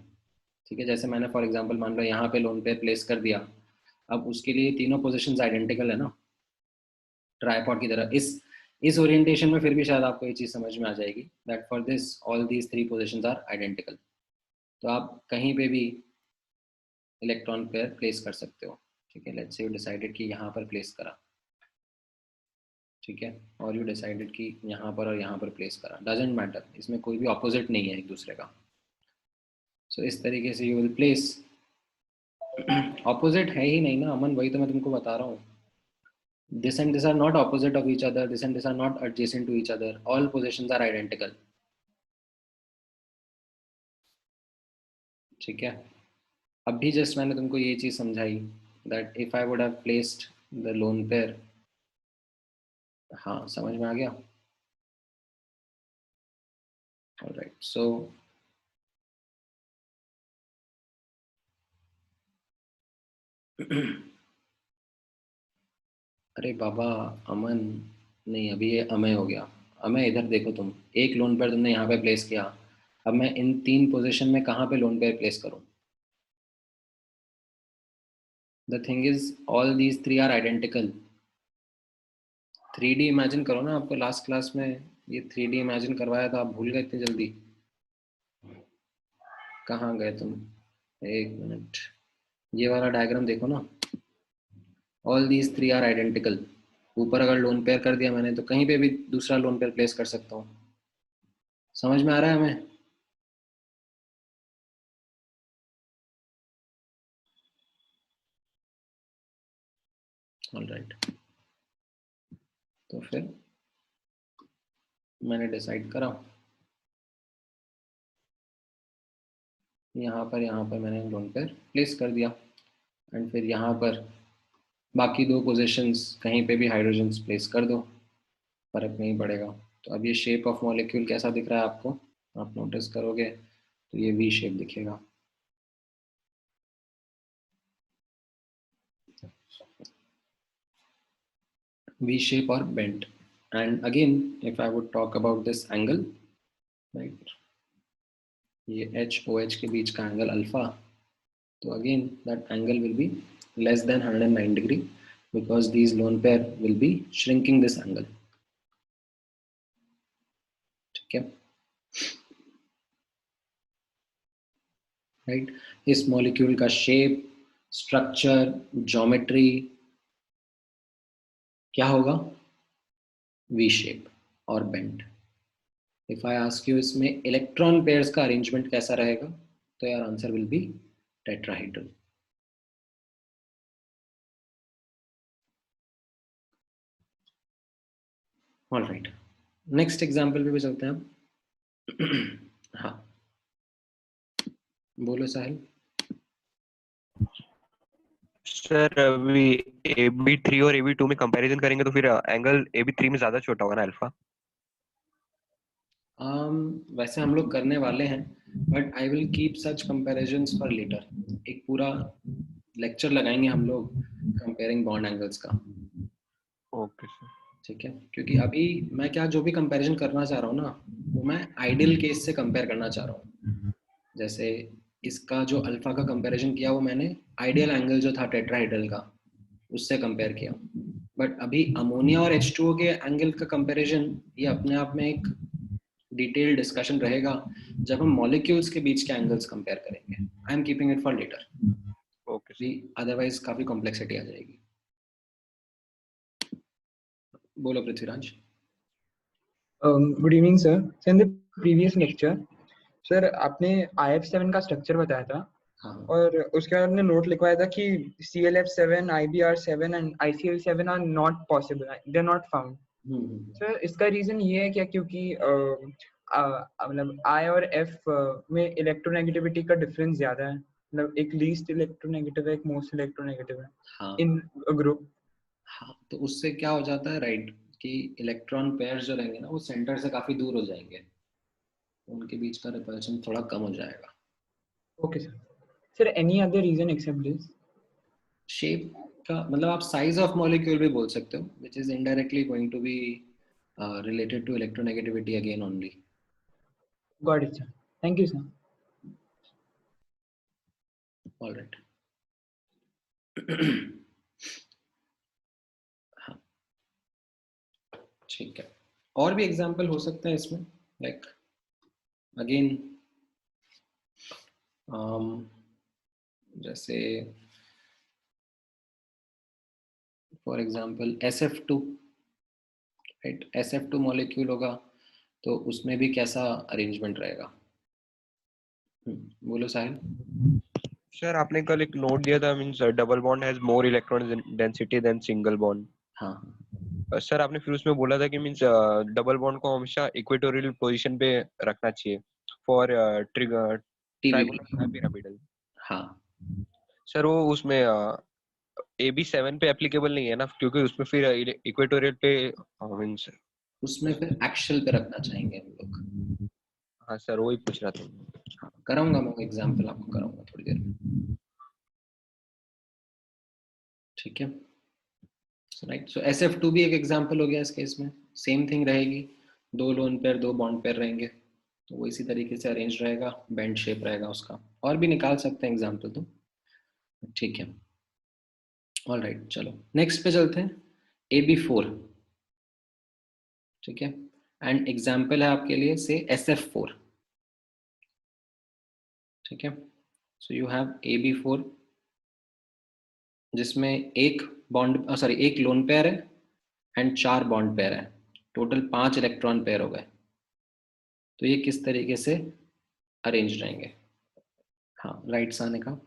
ठीक है। जैसे मैंने फॉर एग्जांपल मान लो यहाँ पे लोन पेयर प्लेस कर दिया, अब उसके लिए तीनों पोजीशंस आइडेंटिकल है ना, ट्राइपॉड की तरह। इस ओरिएंटेशन में फिर भी शायद आपको ये चीज़ समझ में आ जाएगी that for this all these three positions are identical. तो आप कहीं पे भी इलेक्ट्रॉन पेयर प्लेस कर सकते हो, ठीक है। लेट्स से यू डिसाइडेड कि यहाँ पर प्लेस करा, ठीक है, और यू डिसाइडेड कि यहाँ पर और यहाँ पर प्लेस करा, डजेंट मैटर, इसमें कोई भी ऑपोजिट नहीं है एक दूसरे का। सो इस तरीके से यू विल प्लेस। ऑपोजिट है ही नहीं ना अमन, वही तो मैं तुमको बता रहा हूँ। This and this are not opposite of each other. This and this are not adjacent to each other. All positions are identical. ठीक है। अभी जस्ट मैंने तुमको ये चीज समझाई that if I would have placed the lone pair, हाँ समझ में आ गया। Alright, so अरे बाबा अमन, नहीं अभी ये अमय हो गया। अमय इधर देखो, तुम एक लोन पेयर तुमने यहाँ पे प्लेस किया, अब मैं इन तीन पोजीशन में कहाँ पे लोन पेयर प्लेस करूँ? The thing is all these three are identical. 3D imagine करो ना, आपको लास्ट क्लास में ये 3D इमेजिन करवाया था, आप भूल गए इतनी जल्दी? कहाँ गए तुम? एक मिनट, ये वाला डायग्राम देखो ना। All these three are identical. ऊपर अगर लोन पेयर कर दिया मैंने तो कहीं पे भी दूसरा लोन पेयर प्लेस कर सकता हूँ। समझ में आ रहा है हमें? ऑलराइट, तो फिर मैंने डिसाइड करा, यहाँ पर मैंने लोन पेयर प्लेस कर दिया, एंड फिर यहाँ पर बाकी दो पोजीशंस कहीं पे भी हाइड्रोजन्स प्लेस कर दो, फर्क नहीं पड़ेगा। तो अब ये शेप ऑफ मॉलिक्यूल कैसा दिख रहा है आपको? आप नोटिस करोगे तो ये वी शेप दिखेगा। वी शेप और bent. And again if I would talk about this angle, right, ये एच ओ एच के बीच का एंगल अल्फा, तो again that angle will B less than 109 degree because these lone pair will be shrinking this angle, ठीक है, राइट। इस मॉलिक्यूल का शेप, स्ट्रक्चर, ज्योमेट्री क्या होगा? वी शेप और bent. If I ask you इसमें इलेक्ट्रॉन पेयर्स का अरेंजमेंट कैसा रहेगा, तो यार answer will be tetrahedral. Alright, next example पे भी चलते हैं हम। हाँ बोलो साहिल। सर अभी AB3 और AB2 में कंपैरिजन करेंगे तो फिर एंगल AB3 में ज्यादा छोटा होगा ना अल्फा? वैसे हम लोग करने वाले हैं, but I will keep such comparisons for later. एक पूरा लेक्चर लगाएंगे हम लोग कंपेयरिंग बॉन्ड एंगल्स का, ओके सर। ठीक है। क्योंकि अभी मैं क्या जो भी कंपैरिजन करना चाह रहा हूँ ना, वो मैं आइडियल केस से कंपेयर करना चाह रहा हूँ। जैसे इसका जो अल्फा का कंपैरिजन किया वो मैंने आइडियल एंगल जो था टेट्राहेड्रल का उससे कंपेयर किया। बट अभी अमोनिया और H2O के एंगल का कंपैरिजन ये अपने आप में एक डिटेल डिस्कशन रहेगा जब हम मॉलिक्यूल्स के बीच के एंगल्स कंपेयर करेंगे। I am keeping it for later, okay sir. Otherwise काफी कॉम्प्लेक्सिटी आ जाएगी। बोलो Prithviraj. Good evening sir. Sir in the previous lecture sir आपने IF7 का स्ट्रक्चर बताया था, हाँ और उसके बाद आपने नोट लिखवाया था कि ClF7, IBr7 and ICl7 are not possible, they are not found. Sir इसका रीजन ये है क्या, क्योंकि मतलब I और F में इलेक्ट्रोनेगेटिविटी का डिफरेंस ज्यादा है, मतलब एक लीस्ट इलेक्ट्रोनेगेटिव है, एक मोस्ट इलेक्ट्रोनेगेटिव है हाँ इन ग्रुप। हाँ, तो उससे क्या हो जाता है, राइट, कि इलेक्ट्रॉन पेयर्स जो रहेंगे ना वो सेंटर से काफी दूर हो जाएंगे, उनके बीच का रिपल्शन थोड़ा कम हो जाएगा। Okay sir. Sir any other reason except this? Shape का मतलब आप साइज ऑफ मॉलिक्यूल भी बोल सकते हो, which is indirectly going to be related to electronegativity again only. Got it sir, thank you sir. All right. हाँ ठीक है, और भी एग्जांपल हो सकते हैं इसमें, लाइक अगेन जैसे for example SF2, right, SF2 molecule होगा तो उसमें भी कैसा अरेंजमेंट रहेगा? बोलो साहिल। सर आपने कल एक नोट दिया था, means double bond has more electron density than single bond. हाँ सर आपने फिर उसमें बोला था कि मींस डबल बॉन्ड को हमेशा इक्वेटोरियल पोजीशन पे रखना चाहिए फॉर ट्रिगर ट्राइगोनल पिरामिडल। हाँ, सर वो उसमें AB7 पे एप्लीकेबल नहीं है ना, क्योंकि उसमें फिर इक्वेटोरियल पे मींस। उसमें फिर एक्शल पे रखना चाहेंगे हम लोग। हाँ सर वही पूछ रहा था। हाँ, कराऊंगा मैं एग्जांपल आपको कराऊंगा थोड़ी देर में, ठीक है। राइट, सो SF2 भी एक एग्जांपल हो गया इस केस में, सेम थिंग रहेगी, 2 लोन पेयर 2 बॉन्ड पेयर रहेंगे, तो वो इसी तरीके से अरेंज रहेगा, बेंड शेप रहेगा उसका, और भी निकाल सकते हैं एग्जांपल तो, ठीक है। ऑल राइट, चलो नेक्स्ट पे चलते हैं, AB4, ठीक है, एंड एग्जाम्पल है आपके लिए से SF4, ठीक है। सो यू हैव AB4 जिसमें एक बॉन्ड सॉरी एक लोन पेयर है एंड 4 बॉन्ड पेयर है, टोटल 5 इलेक्ट्रॉन पेयर हो गए, तो ये किस तरीके से अरेंज रहेंगे? हाँ, राइट से आने का।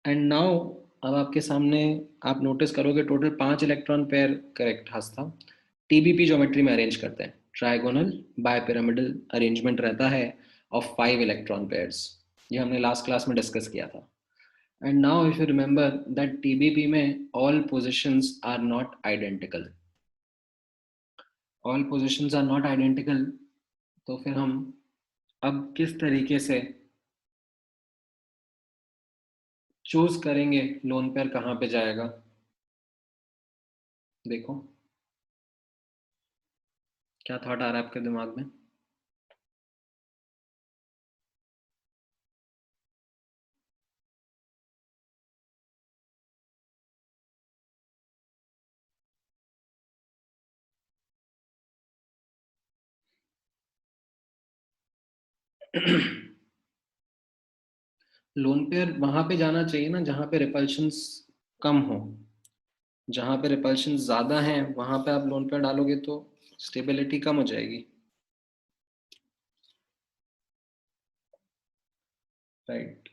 एंड नाउ अब आपके सामने आप नोटिस करोगे टोटल 5 इलेक्ट्रॉन पेयर करेक्ट हस्ता TBP ज्योमेट्री में अरेंज करते हैं, ट्राइगोनल बायपिरामिडल अरेंजमेंट रहता है ऑफ 5 इलेक्ट्रॉन पेयर्स, ये हमने लास्ट क्लास में डिस्कस किया था। And now if you remember that TBP में all positions are not identical, all positions are not identical, तो फिर हम अब किस तरीके से चूज करेंगे लोन पेयर कहाँ पे जाएगा? देखो क्या थॉट आ रहा है आपके दिमाग में? लोन पेयर वहां पे जाना चाहिए ना जहां पे रिपल्शंस कम हो, जहां पे रिपल्शन ज्यादा है वहां पे आप लोन पेयर डालोगे तो स्टेबिलिटी कम हो जाएगी, राइट।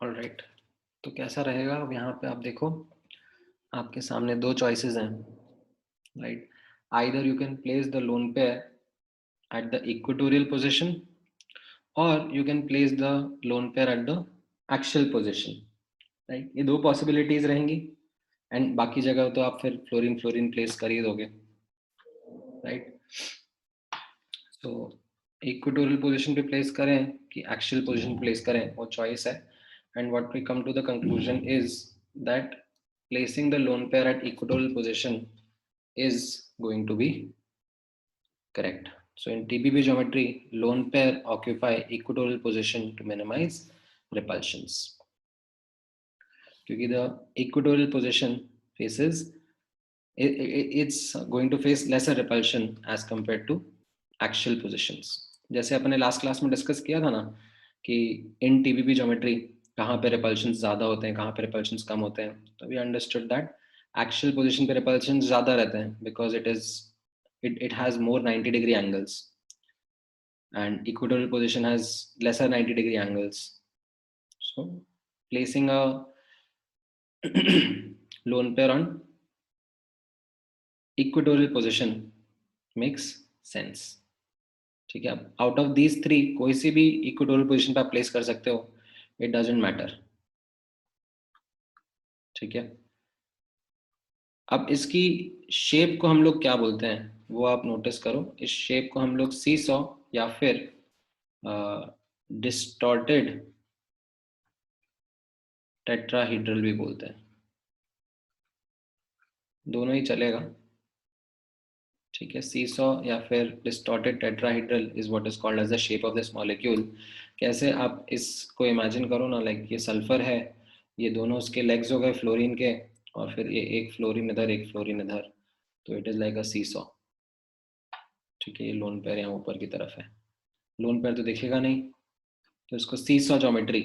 ऑल राइट, तो कैसा रहेगा? अब यहाँ पे आप देखो आपके सामने 2 चॉइसेस हैं, right. Either you can place the lone pair at the equatorial position और you can place the lone pair at the axial position, right. ये 2 पॉसिबिलिटीज रहेंगी, एंड बाकी जगह तो आप फिर फ्लोरीन फ्लोरीन प्लेस कर ही दोगे, राइट। तो इक्वेटोरियल पोजीशन पे प्लेस करें कि एक्सियल पोजीशन प्लेस करें वो चॉइस है, and what we come to the conclusion is that placing the lone pair at equatorial position is going to be correct. So in TBB geometry, lone pair occupy equatorial position to minimize repulsions, क्योंकि the equatorial position faces it's going to face lesser repulsion as compared to axial positions. जैसे अपने लास्ट क्लास में डिस्कस किया था ना कि इन TBB ज्योमेट्री कहाँ पे रिपल्शंस ज्यादा होते हैं, कहाँ पे रिपल्शंस कम होते हैं, तो we understood that axial position पे रिपल्शंस ज्यादा रहते हैं because it has more 90-degree angles and equatorial position has lesser 90-degree angles. So placing a lone pair on equatorial position makes sense. ठीक है, अब आउट ऑफ दीज थ्री कोई सी भी इक्वेटोरियल पोजीशन पे आप प्लेस कर सकते हो, इट डजंट मैटर। ठीक है, अब इसकी शेप को हम लोग क्या बोलते हैं वो आप नोटिस करो। इस शेप को हम लोग सी सॉ या फिर डिस्टॉर्टेड टेट्राहीड्रल भी बोलते हैं, दोनों ही चलेगा। ठीक है, सीसॉ या फिर distorted tetrahedral is what is called as the shape of this molecule. कैसे, आप इसको इमेजिन करो ना, लाइक ये सल्फर है, ये दोनों उसके लेग्स हो गए फ्लोरीन के, और फिर ये एक फ्लोरीन इधर एक फ्लोरीन इधर, तो it is like a seesaw. ठीक है, ये लोन पेयर यहाँ ऊपर की तरफ है, लोन पेयर तो दिखेगा नहीं, तो इसको सीसॉ ज्योमेट्री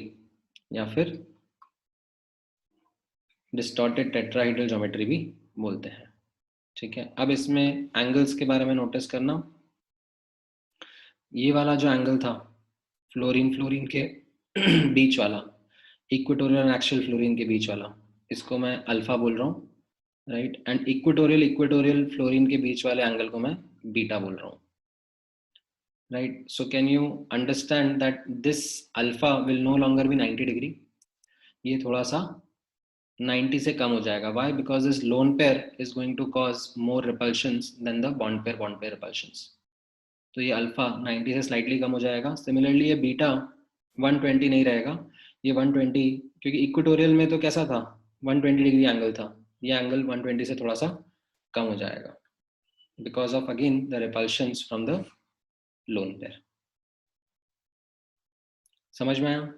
या फिर डिस्टॉर्टेड टेट्राहीड्रल ज्योमेट्री भी बोलते हैं। ठीक है, अब इसमें एंगल्स के बारे में नोटिस करना। ये वाला जो एंगल था फ्लोरीन फ्लोरीन के बीच वाला, इक्वेटोरियल और एक्सियल फ्लोरीन के बीच वाला, इसको मैं अल्फा बोल रहा हूँ, right. And equatorial equatorial fluorine के बीच वाले एंगल को मैं बीटा बोल रहा हूँ, right. So can you understand that this alpha will no longer be 90 degree, ये थोड़ा सा 90 से कम हो जाएगा। Why? Because this lone pair is going to cause more repulsions than the bond pair repulsions. तो ये अल्फा 90 से स्लाइटली कम हो जाएगा। सिमिलरली ये बीटा 120 नहीं रहेगा, ये 120, क्योंकि इक्वेटोरियल में तो कैसा था 120 डिग्री एंगल था, ये एंगल 120 से थोड़ा सा कम हो जाएगा because of again the repulsions from the lone pair. समझ में आया?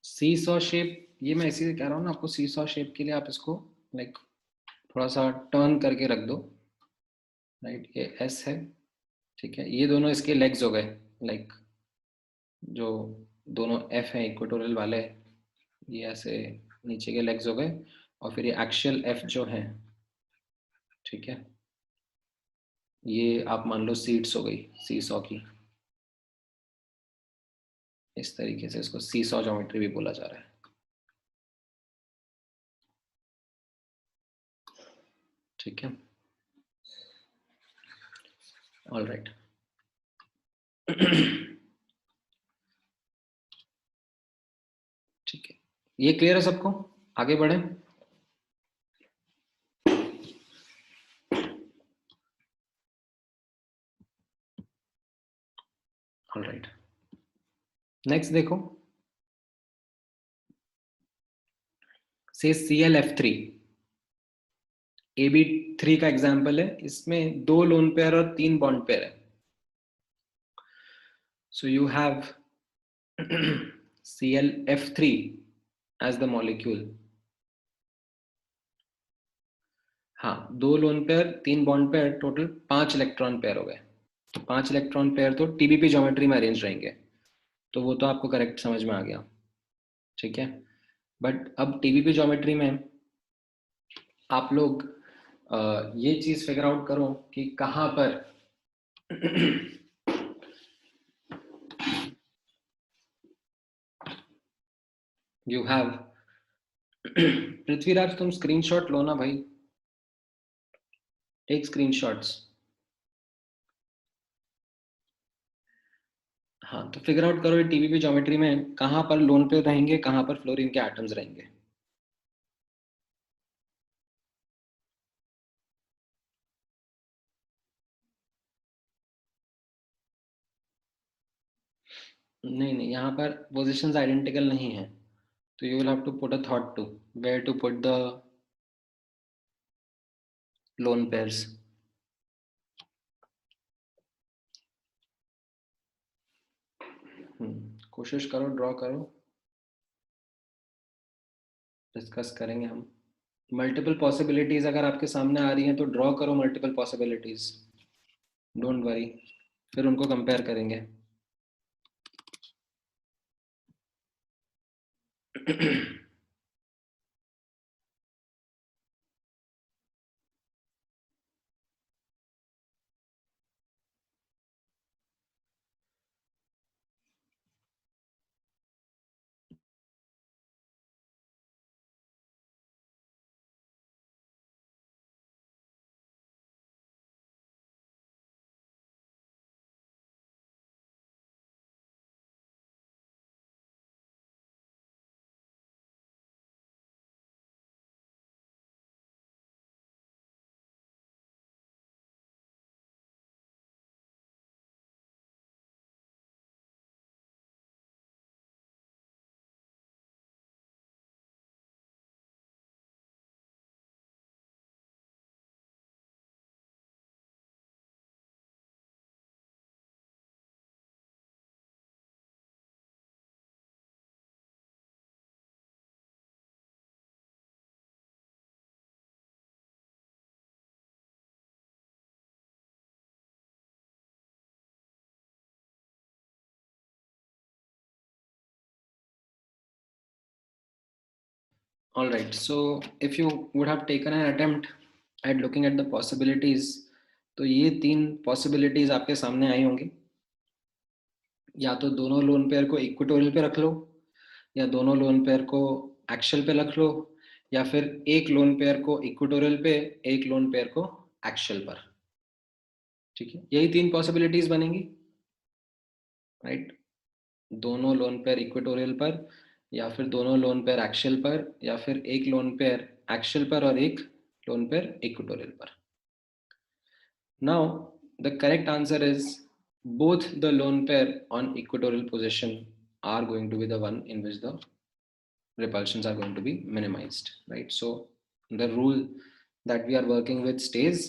सी सॉ शेप, ये मैं इसीलिए कह रहा हूँ ना आपको, सी सॉ शेप के लिए आप इसको लाइक थोड़ा सा टर्न करके रख दो, राइट। ये एस है, ठीक है, ये दोनों इसके लेग्स हो गए, लाइक जो दोनों एफ है इक्वेटोरियल वाले, ये ऐसे नीचे के लेग्स हो गए, और फिर ये एक्शियल एफ जो है, ठीक है, ये आप मान लो सीट्स हो गई सी सॉ की। इस तरीके से इसको सी सॉ ज्योमेट्री भी बोला जा रहा है। ठीक है, ऑल राइट। ठीक है, ये क्लियर है सबको? आगे बढ़े। ऑल राइट, नेक्स्ट देखो, से ClF3, AB3 का एग्जाम्पल है, इसमें 2 लोन पेयर और 3 बॉन्ड पेयर है। So you have ClF3 as the molecule. हाँ, 2 lone pair 3 bond pair, total 5 electron pair हो गए। तो 5 इलेक्ट्रॉन पेयर तो TBP ज्योमेट्री में अरेंज रहेंगे, तो वो तो आपको करेक्ट समझ में आ गया। ठीक है, बट अब TBP ज्योमेट्री में आप लोग ये चीज फिगर आउट करो कि कहां पर यू हैव पृथ्वीराज, तुम स्क्रीनशॉट लो ना भाई, टेक स्क्रीनशॉट्स। हाँ, तो फिगर आउट करो ये TBP ज्योमेट्री में कहां पर लोन पेयर रहेंगे, कहां पर फ्लोरीन के एटम्स रहेंगे। नहीं नहीं, यहाँ पर पोजीशंस आइडेंटिकल नहीं है, तो you will have to put a thought to where to put the lone pairs. कोशिश करो, ड्रॉ करो, डिस्कस करेंगे हम। मल्टीपल पॉसिबिलिटीज अगर आपके सामने आ रही हैं तो ड्रॉ करो मल्टीपल पॉसिबिलिटीज, डोंट वरी, फिर उनको कंपेयर करेंगे। All right, so if you would have taken an attempt at looking at the possibilities, तो ये 3 possibilities आपके सामने आई होंगी. या तो दोनों लोन पेयर को इक्वेटोरियल पे रख लो, या दोनों लोन पेयर को एक्शियल पे रख लो, या फिर एक लोन पेयर को इक्वेटोरियल पे, एक लोन पेयर को एक्शियल पर. ठीक है, यही 3 पॉसिबिलिटीज बनेंगी, राइट. दोनों लोन पेयर इक्वेटोरियल पर, या फिर दोनों लोन पेयर एक्शियल पर, या फिर एक लोन पेयर एक्शियल पर और एक लोन पेयर इक्वेटोरियल पर. Now the correct answer is both the lone pair on equatorial position are going to be the one in which the repulsions are going to be minimized, right? So the rule that we are working with stays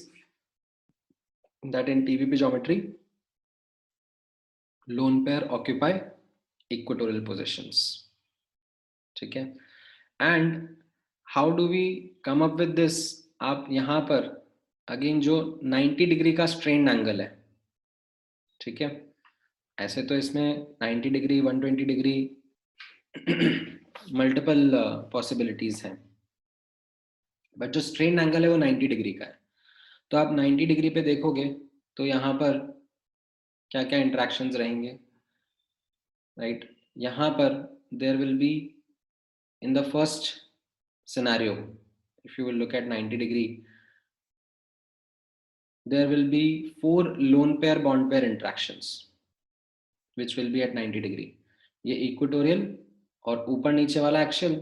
that in TVP geometry, lone pair occupy equatorial positions. ठीक है, and how do we come up with this? आप यहाँ पर अगेन जो 90 डिग्री का स्ट्रेन एंगल है, ठीक है, ऐसे तो इसमें 90 डिग्री 120 डिग्री मल्टीपल पॉसिबिलिटीज हैं, बट जो स्ट्रेन एंगल है वो 90 डिग्री का है. तो आप 90 डिग्री पे देखोगे तो यहाँ पर क्या क्या इंटरेक्शंस रहेंगे, राइट. यहाँ पर there will be in the first scenario, if you will look at 90 degree, there will be 4 lone pair bond pair interactions which will be at 90 degree. ये इक्वेटोरियल और ऊपर नीचे वाला एक्शियल,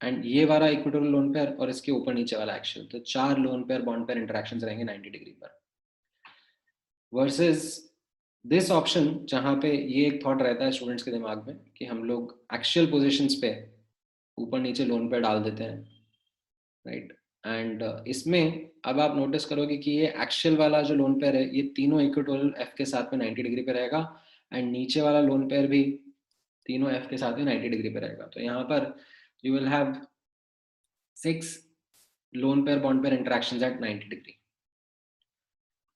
एंड ये वाला इक्वेटोरियल लोन पेयर और इसके ऊपर नीचे वाला एक्शियल. तो 4 loan pair bond pair interactions रहेंगे 90 डिग्री पर, वर्सेस दिस ऑप्शन जहां पे ये एक थॉट रहता है स्टूडेंट्स के दिमाग में कि हम लोग एक्शियल पोजीशंस पे ऊपर नीचे लोन पेयर डाल देते हैं, राइट. एंड इसमें अब आप नोटिस करोगे कि ये एक्शियल वाला जो लोन पेयर है ये तीनों इक्वेटोरियल एफ के साथ में 90 डिग्री पे रहेगा, एंड नीचे वाला लोन पेयर भी तीनों एफ के साथ में 90 डिग्री पे रहेगा. तो यहाँ पर you will have 6 lone pair bond pair interactions at 90 degree,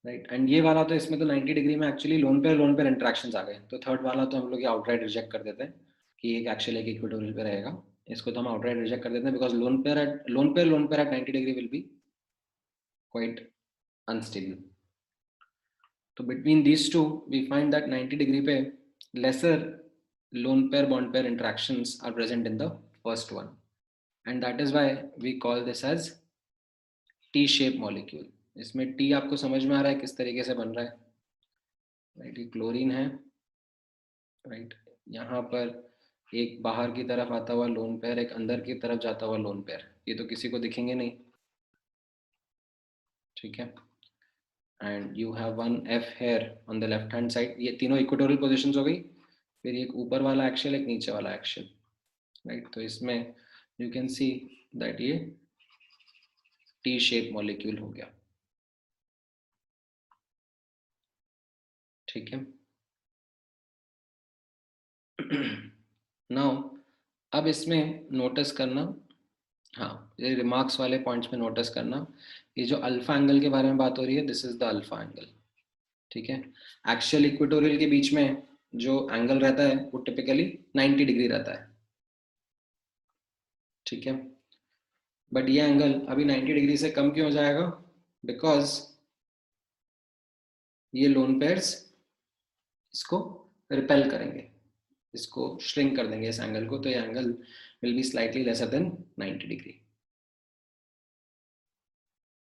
right. And ये वाला तो इसमें तो 90 डिग्री में एक्चुअली लोन पेयर इंटरेक्शंस आ गए. तो थर्ड वाला तो हम लोग आउटराइट रिजेक्ट कर देते हैं कि एक एक्शियल एक इक्वेटोरियल पे रहेगा. इसको तो हम आउटराइट रिजेक्ट कर देते हैं because lone pair at 90 degree will be quite unstable. तो between these two we find that 90 degree पे lesser lone pair bond pair interactions are present in the first one, and that is why we call this as T-shaped molecule. इसमें T आपको समझ में आ रहा है किस तरीके से बन रहा है, राइट. ये क्लोरीन है, राइट. यहाँ पर एक बाहर की तरफ आता हुआ लोन पेयर, एक अंदर की तरफ जाता हुआ लोन पेयर, ये तो किसी को दिखेंगे नहीं, ठीक है. And you have one F here on the left hand side. ये तीनों इक्वेटोरियल पोजीशंस हो गई, फिर एक ऊपर वाला एक्शियल एक नीचे वाला एक्शियल, राइट. तो इसमें यू कैन सी दैट ये टी शेप मॉलिक्यूल हो गया, ठीक है. नाउ अब इसमें नोटिस करना, हाँ ये रिमार्क्स वाले पॉइंट्स में नोटिस करना, ये जो अल्फा एंगल के बारे में बात हो रही है, this is the alpha angle, ठीक है. एक्शियल इक्वेटोरियल के बीच में जो एंगल रहता है वो टिपिकली 90 डिग्री रहता है, ठीक है. बट ये एंगल अभी 90 डिग्री से कम क्यों हो जाएगा, बिकॉज ये लोन पेयर्स इसको रिपेल करेंगे, इसको श्रिंक कर देंगे इस एंगल को. तो ये angle will be slightly lesser than 90 degree,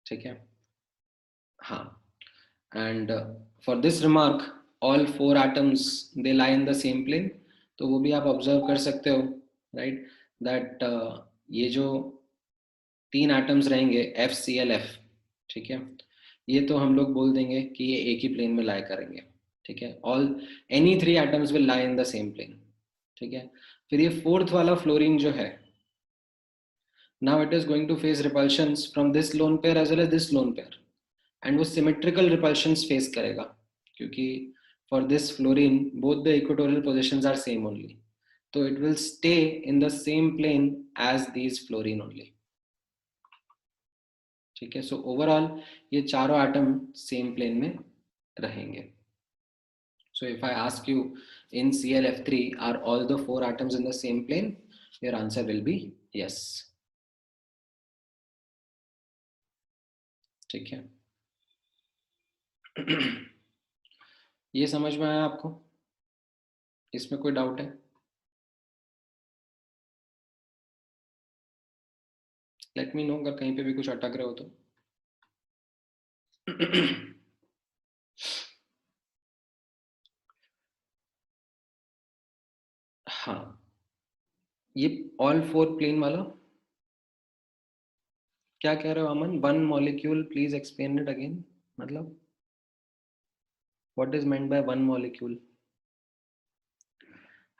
ठीक है. हाँ, and for this remark all 4 atoms they lie in the same plane. तो वो भी आप ऑब्जर्व कर सकते हो, राइट, दैट ये जो 3 एटम्स रहेंगे FClF, ठीक है, ये तो हम लोग बोल देंगे कि ये एक ही प्लेन में लाई करेंगे, ठीक है. All any 3 atoms will lie in the same plane, ठीक है. फिर ये 4th वाला फ्लोरीन जो है, now it is going to face repulsions from this lone pair as well as this lone pair, and वो symmetrical repulsions face करेगा क्योंकि for this fluorine both the equatorial positions are same only, so it will stay in the same plane as these fluorine only, ठीक है. so overall ये चारों एटम सेम प्लेन में रहेंगे. so if I ask you in ClF3 are all the 4 atoms in the same plane, your answer will be yes. ठीक है। ये समझ में आया आपको? इसमें कोई डाउट है? लेट मी नो अगर कहीं पे भी कुछ अटक रहे हो तो। हाँ, ये ऑल फोर प्लेन वाला क्या कह रहे हो Aman? One molecule, please explain it again. मतलब what is meant by one molecule?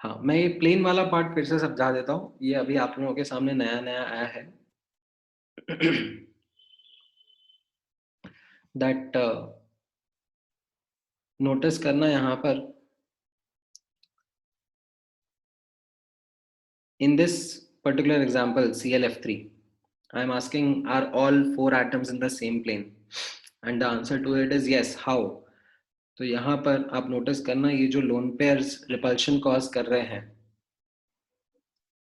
हाँ, मैं ये प्लेन वाला पार्ट फिर से समझा देता हूँ, ये अभी आप लोगों के सामने नया नया आया है। दैट नोटिस करना यहाँ पर, in this particular example ClF3, I am asking are all four atoms in the same plane, and the answer to it is yes. How? तो यहाँ पर आप नोटिस करना, ये जो लोन पेयर्स रिपल्शन कॉज कर रहे हैं,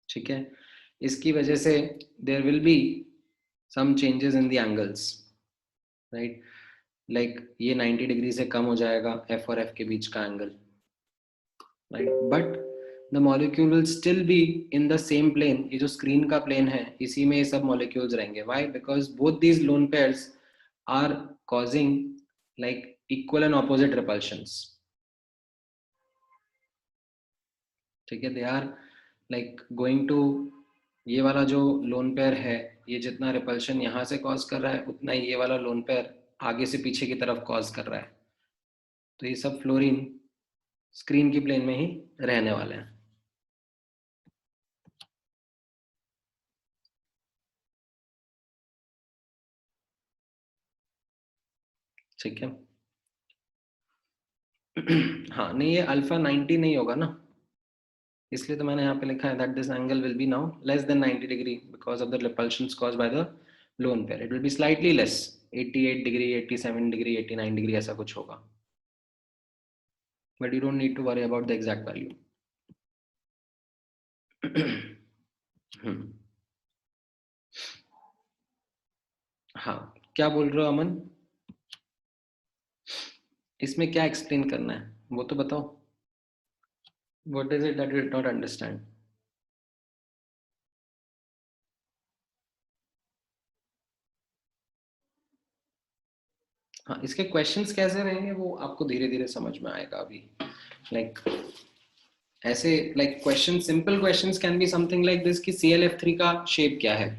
ठीक है, इसकी वजह से there will be some changes in the angles, right? Like ये 90 डिग्री से कम हो जाएगा F और F के बीच का angle, right? But the molecule will still be in the same plane. ये जो स्क्रीन का प्लेन है, इसी में ये सब मॉलिक्यूल्स रहेंगे। Why? Because both these lone pairs are causing like equal and opposite repulsions, ठीक है? They are like going to, ये वाला जो लोन पेयर है, ये जितना रिपल्शन यहाँ से कॉज कर रहा है, उतना ही ये वाला लोन पेयर आगे से पीछे की तरफ कॉज कर रहा है। तो ये सब फ्लोरीन स्क्रीन की प्लेन में ही रहने वाले हैं। ठीक है। हाँ, नहीं ये अल्फा 90 नहीं होगा ना, इसलिए तो मैंने यहाँ पे लिखा है that this angle will be now less than 90 degree because of the repulsions caused by the lone pair. It will be slightly less, 88 degree, 87 degree, 89 degree, ऐसा कुछ होगा, but you don't need to worry about the exact value. हाँ, क्या बोल रहे हो अमन? इसमें क्या एक्सप्लेन करना है वो तो बताओ। What is it that you did not understand? हाँ, इसके क्वेश्चंस कैसे रहेंगे वो आपको धीरे धीरे समझ में आएगा अभी। लाइक ऐसे like question, simple questions can be something like this कि ClF3 का शेप क्या है,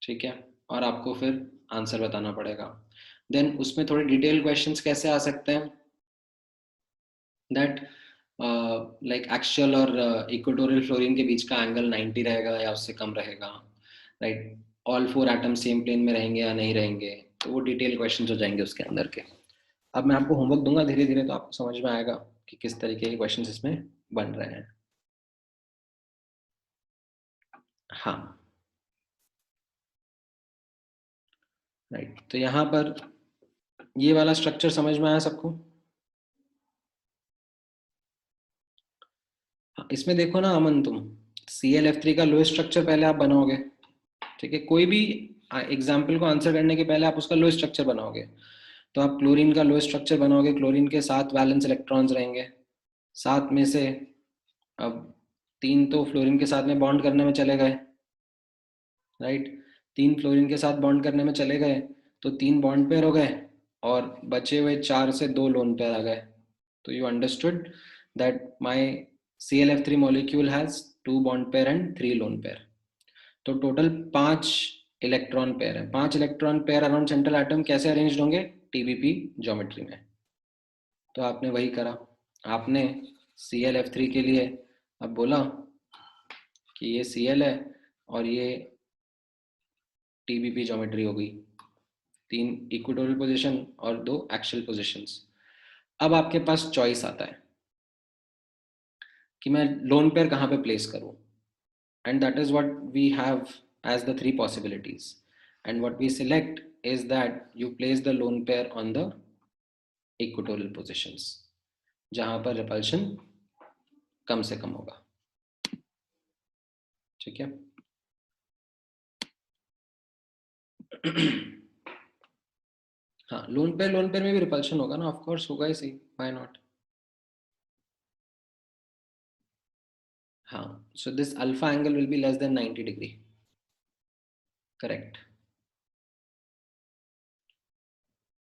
ठीक है, और आपको फिर आंसर बताना पड़ेगा। देन उसमें थोड़े डिटेल क्वेश्चंस कैसे आ सकते हैं, दैट लाइक एक्चुअल और इक्वेटोरियल फ्लोरीन के बीच का एंगल 90 रहेगा या उससे कम रहेगा, right? All four atom same plane में रहेंगे या नहीं रहेंगे, तो वो डिटेल क्वेश्चंस हो जाएंगे उसके अंदर के। अब मैं आपको होमवर्क दूंगा धीरे धीरे, तो आपको समझ में आएगा कि किस तरीके के क्वेश्चंस इसमें बन रहे हैं। हाँ, राइट। तो यहाँ पर ये वाला स्ट्रक्चर समझ में आया सबको? हाँ, इसमें देखो ना अमन, तुम ClF3 का लोएस्ट स्ट्रक्चर पहले आप बनाओगे, ठीक है? कोई भी एग्जाम्पल को आंसर करने के पहले आप उसका लोएस्ट स्ट्रक्चर बनाओगे। तो आप क्लोरीन का लोएस्ट स्ट्रक्चर बनाओगे, क्लोरीन के 7 वैलेंस इलेक्ट्रॉन्स रहेंगे, 7 में से अब 3 तो फ्लोरीन के साथ में बॉन्ड करने में चले गए, राइट? 3 फ्लोरीन के साथ बॉन्ड करने में चले गए, तो 3 बॉन्ड पेयर हो गए, और बचे हुए 4 से 2 लोन पेयर आ गए। तो you understood that my ClF3 molecule has 2 bond pair and 3 lone pair. तो टोटल 5 इलेक्ट्रॉन पेयर है। 5 electron pair around central atom कैसे अरेंज होंगे? TBP ज्योमेट्री में। तो आपने वही करा, आपने ClF3 के लिए अब बोला कि ये Cl है और ये TBP ज्योमेट्री हो गई, 3 इक्वेटोरियल पोजीशन और 2 एक्सियल पोजीशंस। अब आपके पास चॉइस आता है कि मैं लोन पेयर कहाँ पे प्लेस करूँ, and that is what we have as the 3 possibilities, and what we select is that you place the lone pair on the equatorial positions जहां पर repulsion कम से कम होगा, ठीक है? हाँ, लोन पेयर में भी रिपल्शन होगा ना, ऑफ कोर्स होगा ही, सही, व्हाई नॉट. हाँ, so this alpha angle will be less than 90 degree. Correct.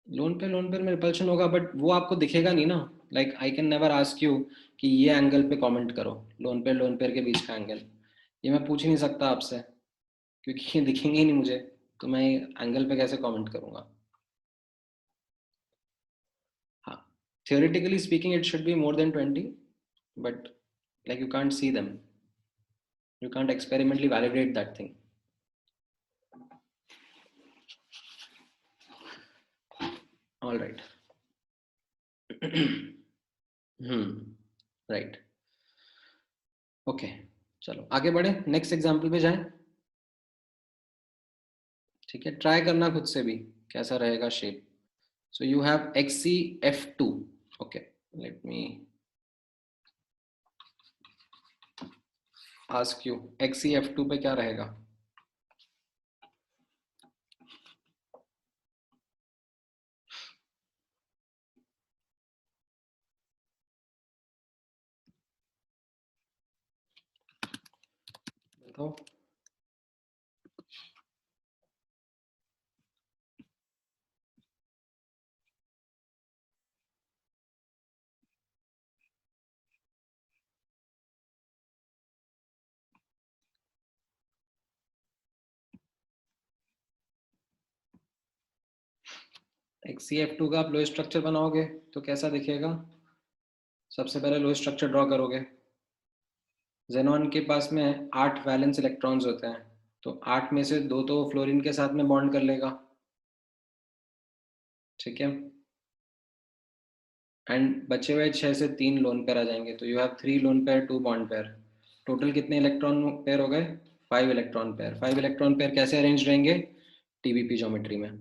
Lone pair में रिपल्शन होगा, बट वो आपको दिखेगा नहीं ना. Like I can never ask you कि ये एंगल पे कमेंट करो, लोन पेयर के बीच का एंगल. ये मैं पूछ ही नहीं सकता आपसे, क्योंकि ये दिखेंगे ही नहीं मुझे, तो मैं एंगल पे कैसे कमेंट करूंगा. हाँ, theoretically speaking it should be more than 20, but like you can't see them, you can't experimentally validate that thing. All right. Right. Okay, चलो आगे बढ़े, नेक्स्ट एग्जांपल पे जाएं. ठीक है, ट्राई करना खुद से भी कैसा रहेगा shape. So you have XCF2. Okay, let me ask you, XCF2 पे क्या रहेगा. बताओ. XCF2 का आप लो स्ट्रक्चर बनाओगे तो कैसा दिखेगा. सबसे पहले लो स्ट्रक्चर ड्रॉ करोगे. जेनॉन के पास में 8 वैलेंस इलेक्ट्रॉन्स होते हैं, तो 8 में से 2 तो फ्लोरीन के साथ में बॉन्ड कर लेगा. ठीक है, एंड बचे हुए 6 से 3 लोन पेयर आ जाएंगे, तो you have 3 lone pair 2 bond pair. Total कितने इलेक्ट्रॉन पेयर हो गए, 5 इलेक्ट्रॉन पेयर. 5 इलेक्ट्रॉन पेयर कैसे अरेंज रहेंगे, टीबीपी ज्योमेट्री में.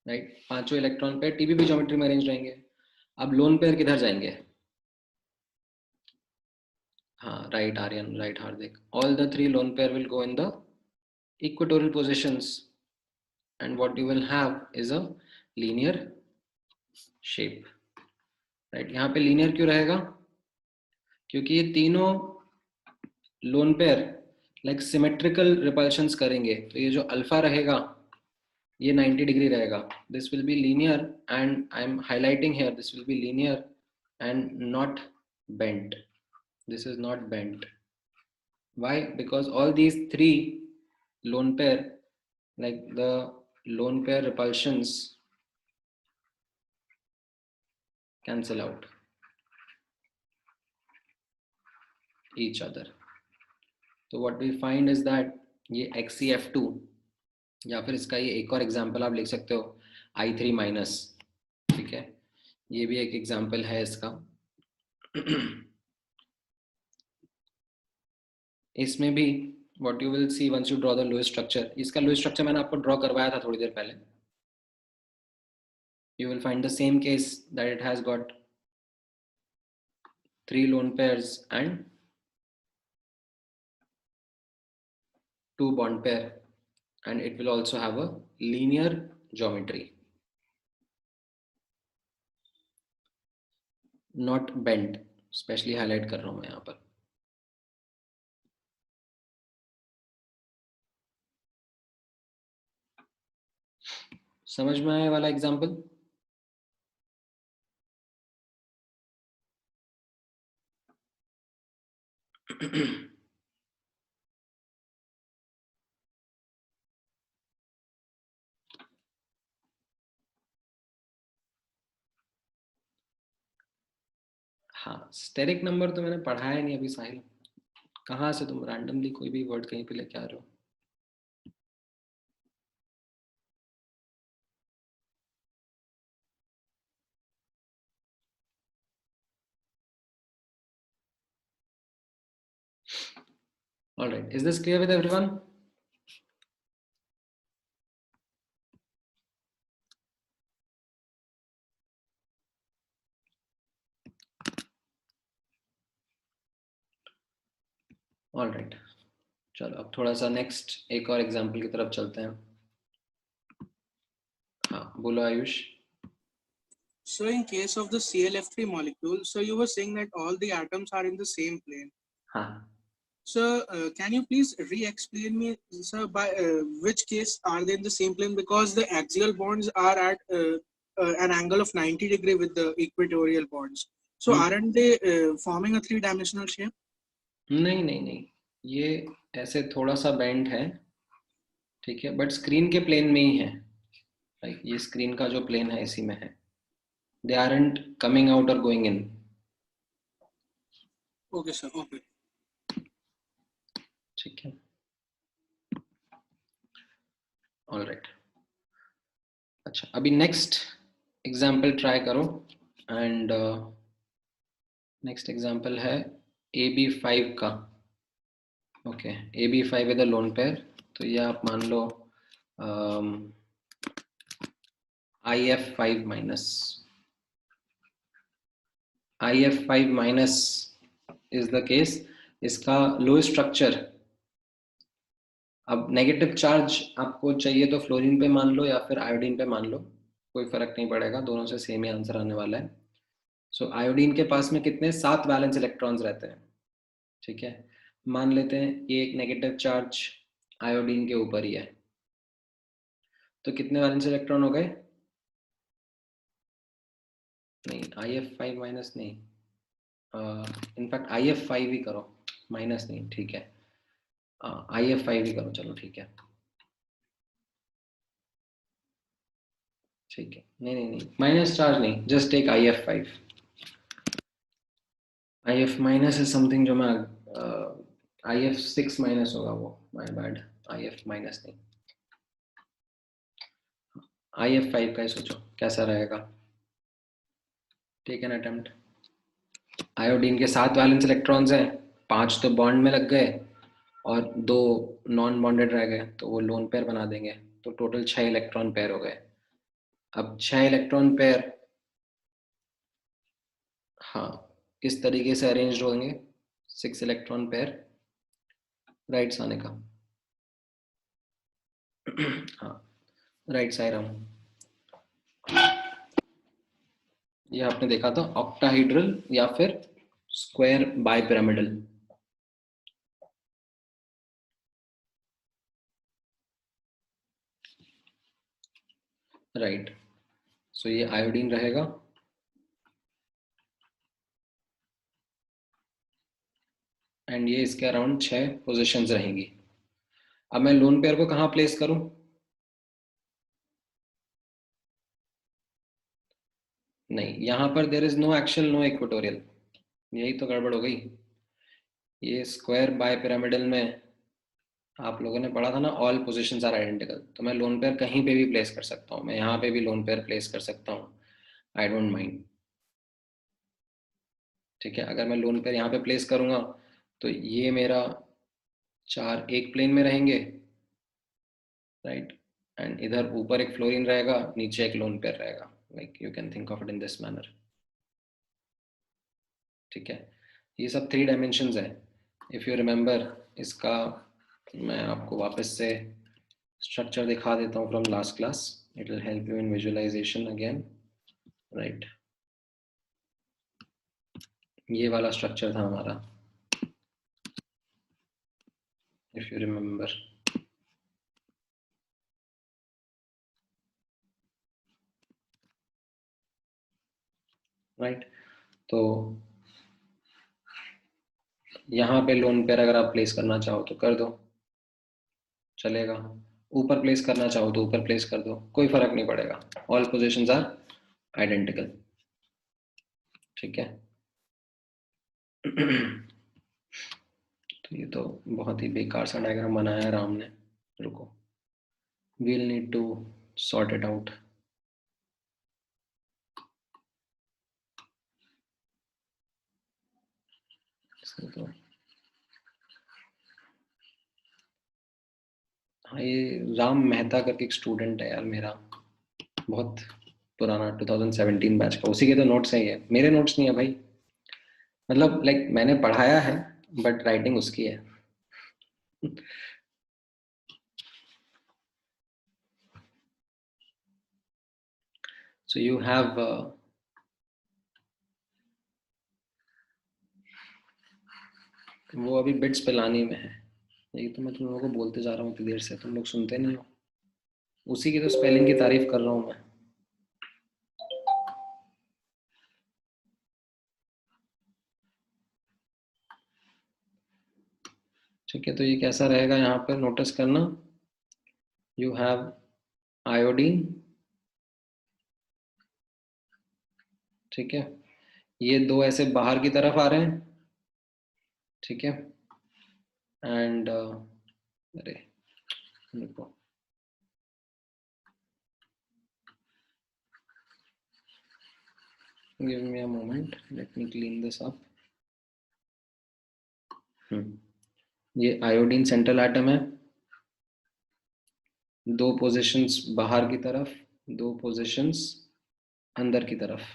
राइट, पांचों इलेक्ट्रॉन पेयर टीबीपी ज्योमेट्री में अरेंज रहेंगे. अब लोन पेयर किधर जाएंगे. हाँ, right Aryan, right Hardik. All the 3 lone pair will go in the equatorial positions, and what you will have is a linear shape. Right, यहाँ पे लीनियर क्यों रहेगा, क्योंकि ये तीनों lone pair like symmetrical repulsions करेंगे. तो ये जो अल्फा रहेगा ये 90 डिग्री रहेगा. This will be linear, and I am highlighting here, this will be linear and not bent. This is not bent. Why, because all these 3 lone pair, like the lone pair repulsions cancel out each other. So what we find is that ये XCF2, या फिर इसका ये एक और एग्जांपल आप लिख सकते हो I3 माइनस. ठीक है, ये भी एक एग्जांपल है इसका. इसमें भी what you will see once you draw the Lewis structure, इसका Lewis structure मैंने आपको ड्रॉ करवाया था थोड़ी देर पहले. You will find the same case that it has got 3 lone pairs and 2 bond pair, and it will also have a linear geometry, not bent. Especially highlight कर रहा हूँ मैं यहाँ पर. समझ में आया वाला एग्जाम्पल. हाँ, स्टेरिक नंबर तो मैंने पढ़ाया नहीं अभी. साहिल, कहाँ से तुम रैंडमली कोई भी वर्ड कहीं पे लेके आ रहे हो. All right, is this clear with everyone? All right, चलो अब थोड़ा सा नेक्स्ट एक और एग्जाम्पल की तरफ चलते हैं. हाँ बोलो Ayush. So in case of the ClF3 molecule, so you were saying that all the atoms are in the same plane. हाँ. So can you please re-explain me, sir, by which case are they in the same plane? Because the axial bonds are at an angle of 90 degree with the equatorial bonds. So aren't they forming a three-dimensional shape? नहीं नहीं नहीं, ये ऐसे थोड़ा सा बेंड है, ठीक है, बट स्क्रीन के प्लेन में ही है. लाइक ये स्क्रीन का जो प्लेन है इसी में है. दे आरंट कमिंग आउट और going in. Okay, sir. Okay. ठीक है. All right. अच्छा, अभी नेक्स्ट एग्जाम्पल ट्राई करो. एंड नेक्स्ट एग्जाम्पल है AB5 का. Okay, AB5 with a loan pair. तो ये आप मान लो IF5 minus. IF5 minus is the case. इसका लो स्ट्रक्चर. अब नेगेटिव चार्ज आपको चाहिए तो फ्लोरीन पे मान लो या फिर आयोडीन पे मान लो, कोई फर्क नहीं पड़ेगा, दोनों से सेम ही आंसर आने वाला है. सो आयोडीन के पास में कितने 7 वैलेंस इलेक्ट्रॉन्स रहते हैं, ठीक है. मान लेते हैं ये एक नेगेटिव चार्ज आयोडीन के ऊपर ही है, तो कितने वैलेंस इलेक्ट्रॉन हो गए? नहीं, IF5 माइनस नहीं, इनफैक्ट IF5 ही करो, माइनस नहीं, ठीक है. IF5 ही करो, चलो ठीक है. ठीक है, नहीं नहीं नहीं, माइनस चार्ज नहीं, just take IF5. IF minus is something जो मैं IF6 माइनस होगा वो, माय बैड. IF माइनस नहीं, IF5 का ही सोचो कैसा रहेगा. Take an attempt. आयोडीन के 7 वैलेंस इलेक्ट्रॉन्स हैं, 5 तो बॉन्ड में लग गए और 2 नॉन बॉन्डेड रह गए, तो वो लोन पेयर बना देंगे. तो टोटल 6 इलेक्ट्रॉन पेयर हो गए. अब 6 इलेक्ट्रॉन पेयर हाँ इस तरीके से अरेंज होंगे. 6 इलेक्ट्रॉन पेयर राइट आने का. हाँ राइट साइड हम, ये आपने देखा था ऑक्टाहेड्रल या फिर स्क्वायर बाइपिरामिडल. राइट. सो ये आयोडीन रहेगा एंड ये इसके अराउंड 6 पोजीशंस रहेंगी. अब मैं लोन पेयर को कहाँ प्लेस करूं? नहीं, यहाँ पर there is no action no equatorial, यही तो गड़बड़ हो गई. ये स्क्वायर बाइपिरामिडल में आप लोगों ने पढ़ा था ना, ऑल पोजीशंस आर आइडेंटिकल. तो मैं लोन पेयर कहीं पे भी प्लेस कर सकता हूँ, मैं यहाँ पे भी लोन पेयर प्लेस कर सकता हूँ, आई डोंट माइंड. ठीक है, अगर मैं लोन पेयर यहाँ पे प्लेस करूंगा तो ये मेरा 4 एक प्लेन में रहेंगे, राइट. एंड इधर ऊपर एक फ्लोरीन रहेगा, नीचे एक लोन पेयर रहेगा. Like you can think of it in this manner. ठीक है, ये सब 3 डायमेंशंस है. इफ यू रिमेंबर, इसका मैं आपको वापस से स्ट्रक्चर दिखा देता हूँ from last class. It will help you in visualization again, right. ये वाला स्ट्रक्चर था हमारा, इफ यू रिमेंबर. राइट. तो यहाँ पे लोन पेयर अगर आप प्लेस करना चाहो तो कर दो, चलेगा. ऊपर प्लेस करना चाहो तो ऊपर प्लेस कर दो, कोई फर्क नहीं पड़ेगा. All positions are identical. ठीक है. तो ये तो बहुत ही बेकार सा डायग्राम बनाया है राम ने. रुको, we'll need to sort it out. तो हाँ, ये राम मेहता करके एक स्टूडेंट है यार मेरा, बहुत पुराना 2017 बैच का. उसी के तो नोट्स हैं ये, मेरे नोट्स नहीं है भाई. मतलब लाइक मैंने पढ़ाया है बट राइटिंग उसकी है. So you have वो अभी बिट्स पिलानी में है, यही तो मैं तुम लोगों को बोलते जा रहा हूँ इतनी देर से, तुम लोग सुनते नहीं हो। उसी की तो स्पेलिंग की तारीफ कर रहा हूँ मैं। ठीक है, तो ये कैसा रहेगा यहाँ पर नोटिस करना। यू हैव आयोडीन, ठीक है, ये दो ऐसे बाहर की तरफ आ रहे हैं, ठीक है, एंड अरे देखो, give me a moment, let me clean this up. ये आयोडीन सेंट्रल एटम है, दो पोजीशंस बाहर की तरफ, दो पोजीशंस अंदर की तरफ,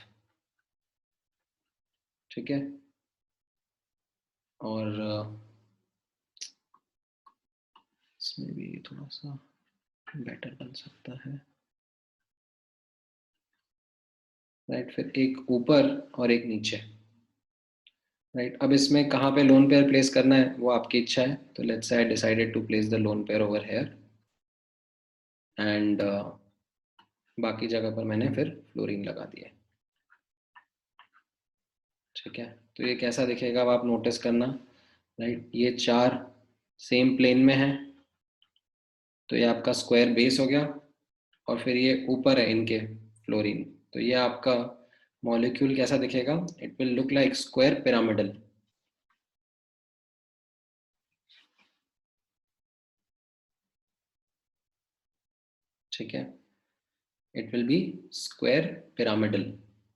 ठीक है, और इसमें भी थोड़ा सा बेटर बन सकता है, राइट। फिर एक ऊपर और एक नीचे, राइट। अब इसमें कहाँ पे लोन पेयर प्लेस करना है वो आपकी इच्छा है, तो let's say I decided to place the lone pair over here, and बाकी जगह पर मैंने फिर फ्लोरीन लगा दिया, ठीक है। तो ये कैसा दिखेगा अब आप नोटिस करना, राइट। ये चार सेम प्लेन में है, तो ये आपका स्क्वायर बेस हो गया, और फिर ये ऊपर है इनके फ्लोरीन, तो ये आपका मॉलिक्यूल कैसा दिखेगा, it will look like square pyramidal, ठीक है, it will be square pyramidal,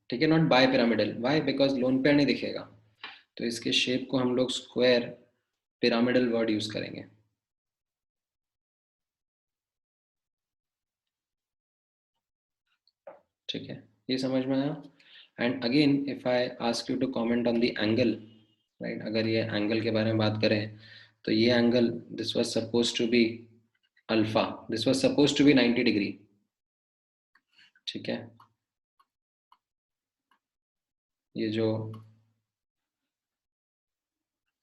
ठीक है, not bipyramidal. Why? Because lone pair नहीं दिखेगा, तो इसके शेप को हम लोग स्क्वायर पिरामिडल वर्ड यूज करेंगे, ठीक है, ये समझ में आया। And again if I ask you to comment on the angle, right, अगर ये एंगल के बारे में बात करें, तो ये angle, this was supposed to be alpha, this was supposed to be 90 degree, ठीक है। ये जो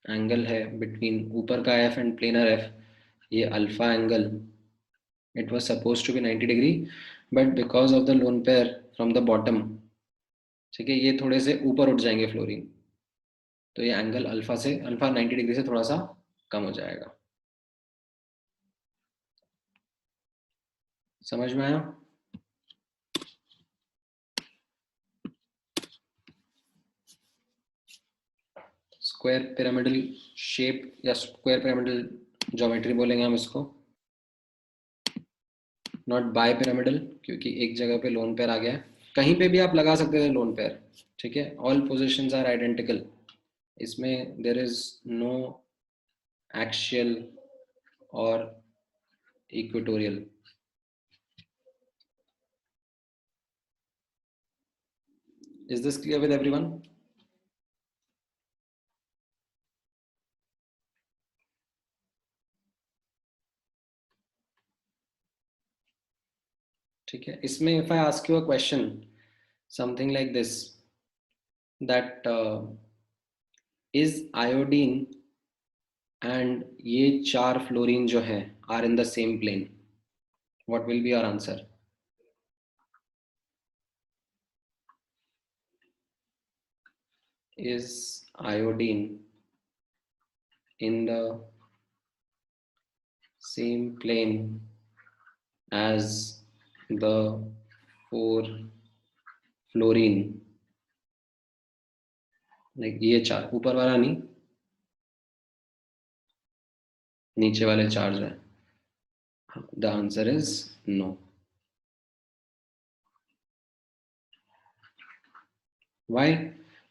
एंगल है बिटवीन ऊपर का एफ एंड प्लेनर एफ, ये alpha angle, it was supposed to be 90 degree, but because of the lone pair from the bottom, ठीक है, ये थोड़े से ऊपर उठ जाएंगे फ्लोरीन, तो ये एंगल अल्फा 90 डिग्री से थोड़ा सा कम हो जाएगा। समझ में आया? स्क्वायर पिरामिडल शेप या स्क्वायर पिरामिडल ज्योमेट्री बोलेंगे हम इसको, नॉट बाय पिरामिडल, क्योंकि एक जगह पे लोन पेयर आ गया है, कहीं पे भी आप लगा सकते थे लोन पेयर, ठीक है, ऑल पोजीशंस आर आइडेंटिकल, इसमें देयर इज नो एक्सियल और equatorial. Is this clear with everyone? ठीक है, इसमें if I ask you a question something like this, that is iodine and ये चार फ्लोरीन जो है are in the same plane, what will be your answer? Is iodine in the same plane as the 4 fluorine, like ये चार, ऊपर वाला नहीं, नीचे वाले चार जो है, the answer is no. Why?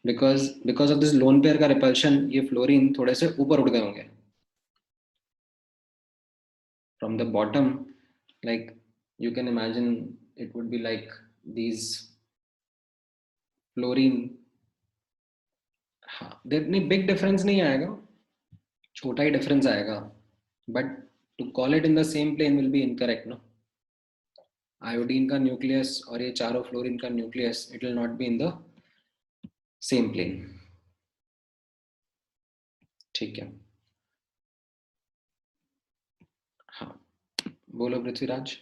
Because of this lone pair का रिपल्शन, ये फ्लोरीन थोड़े से ऊपर उठ गए होंगे from the bottom, like you can imagine it would be like these fluorine, हाँ, बिग डिफरेंस नहीं आएगा, छोटा ही डिफरेंस आएगा, but to call it in the same plane will be incorrect, no. Iodine का न्यूक्लियस और ये चारों फ्लोरीन का nucleus, it will not be in the same plane. ठीक है, हाँ बोलो Prithviraj.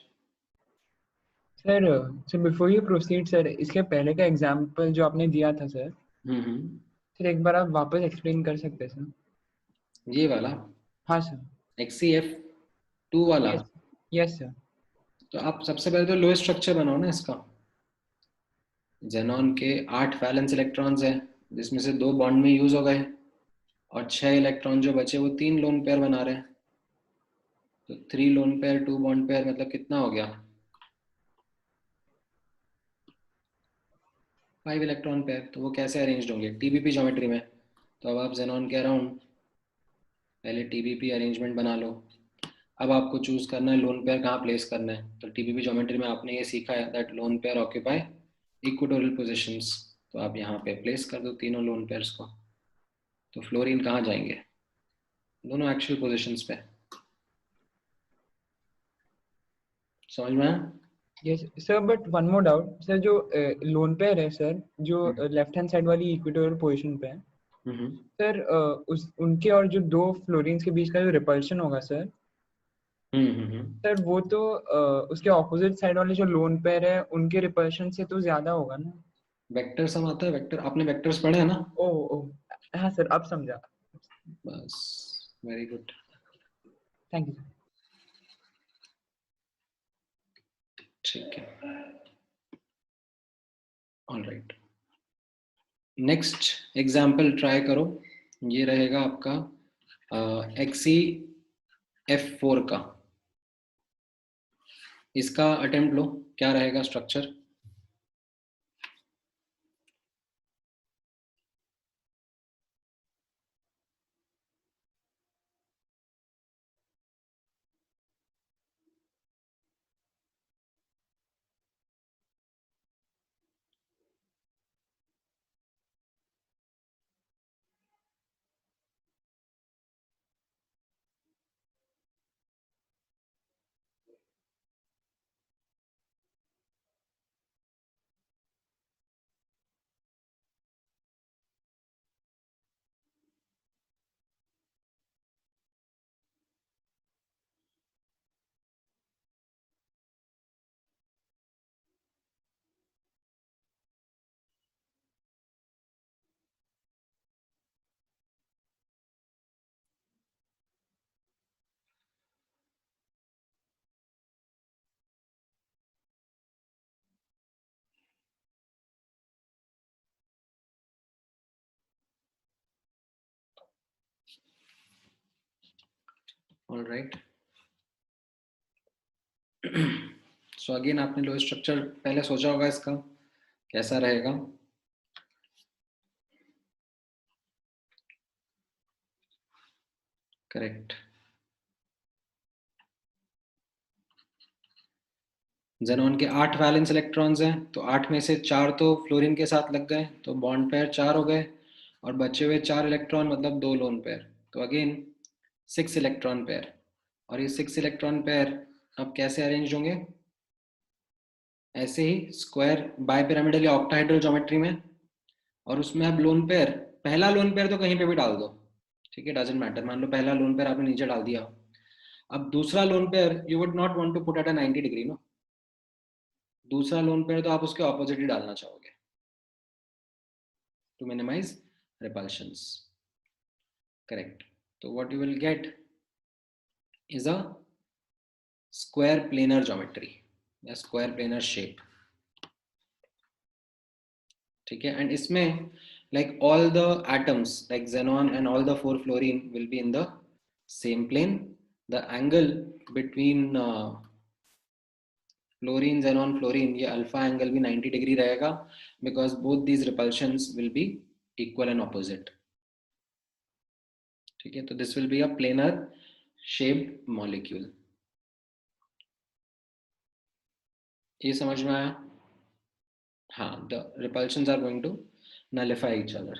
Sir sir before you proceed sir, इसके पहले का एग्जांपल जो आपने दिया था सर, हम्म, सर एक बार आप वापस एक्सप्लेन कर सकते हैं सर? ये वाला हाँ सर। XeF2 वाला। Yes, yes sir. तो आप सबसे पहले तो लो स्ट्रक्चर बनाओ ना इसका। जेनॉन के 8 वैलेंस इलेक्ट्रॉन्स हैं, जिसमें से 2 बॉन्ड में यूज हो गए, और 6 इलेक्ट्रॉन जो बचे वो 3 लोन पेयर बना रहे हैं। तो 3 लोन पेयर 2 बॉन्ड पेयर मतलब कितना हो गया, 5 इलेक्ट्रॉन पेयर। तो वो कैसे अरेंज होंगे TBP ज्योमेट्री में। तो अब आप जेनॉन के अराउंड पहले TBP अरेंजमेंट बना लो। अब आपको चूज करना है लोन पेयर कहाँ प्लेस करना है। तो TBP ज्योमेट्री में आपने ये सीखा है that lone pair occupy equatorial positions. तो आप यहाँ पे प्लेस कर दो तीनों लोन पेयर्स को। तो फ्लोरीन कहाँ जाएंगे, दोनों एक्चुअल पोजीशंस पे। समझ में आया? Yes sir, but one more doubt sir, जो लोन पेयर है सर, जो लेफ्ट हैंड साइड वाली इक्वेटोरियल पोजीशन पे है हम्म सर, उस उनके और जो दो फ्लोरीन्स के बीच का जो रिपल्शन होगा सर, हम्म। सर वो तो उसके ऑपोजिट साइड वाले जो लोन पेयर है उनके रिपल्शन से तो ज्यादा होगा ना? वेक्टर सम आता है, वेक्टर आपने वेक्टर्स पढ़े हैं ना। ओ ओ, हाँ सर, अब समझा। बस, वेरी गुड। Thank you. ठीक है, ऑलराइट। नेक्स्ट एग्जाम्पल ट्राई करो। ये रहेगा आपका XeF4 का। इसका अटेम्प्ट लो, क्या रहेगा स्ट्रक्चर। ऑलराइट, सो अगेन आपने लो स्ट्रक्चर पहले सोचा होगा इसका कैसा रहेगा। करेक्ट। जेनॉन के 8 वैलेंस इलेक्ट्रॉन्स हैं, तो 8 में से 4 तो फ्लोरीन के साथ लग गए, तो बॉन्ड पेयर 4 हो गए, और बचे हुए 4 इलेक्ट्रॉन मतलब 2 लोन पेयर। तो अगेन 6 इलेक्ट्रॉन पेयर। और ये 6 इलेक्ट्रॉन पेयर अब कैसे अरेंज होंगे, ऐसे ही स्क्वायर बाइपिरामिडल या ऑक्टाहेड्रल ज्योमेट्री में। और उसमें अब लोन पेयर, पहला लोन पेयर तो कहीं पे भी डाल दो, ठीक है, डजेंट मैटर। मान लो पहला लोन पेयर आपने नीचे डाल दिया, अब दूसरा lone pair you would not want to put at a 90 degree no. दूसरा लोन पेयर तो आप उसके ऑपोजिट ही डालना चाहोगे टू मिनिमाइज रिपल्शंस। करेक्ट। तो what you will get is a square planar geometry या स्क्वायर प्लेनर शेप। ठीक है, एंड इसमें like all the atoms like xenon and all the 4 fluorine will be in the same plane. The angle between fluorine, xenon, fluorine, ये alpha angle भी 90 डिग्री रहेगा because both these repulsions will be equal and opposite. ठीक है, तो this will be a planar shaped molecule. ये समझ में आया? हाँ, the repulsions are going to nullify each other.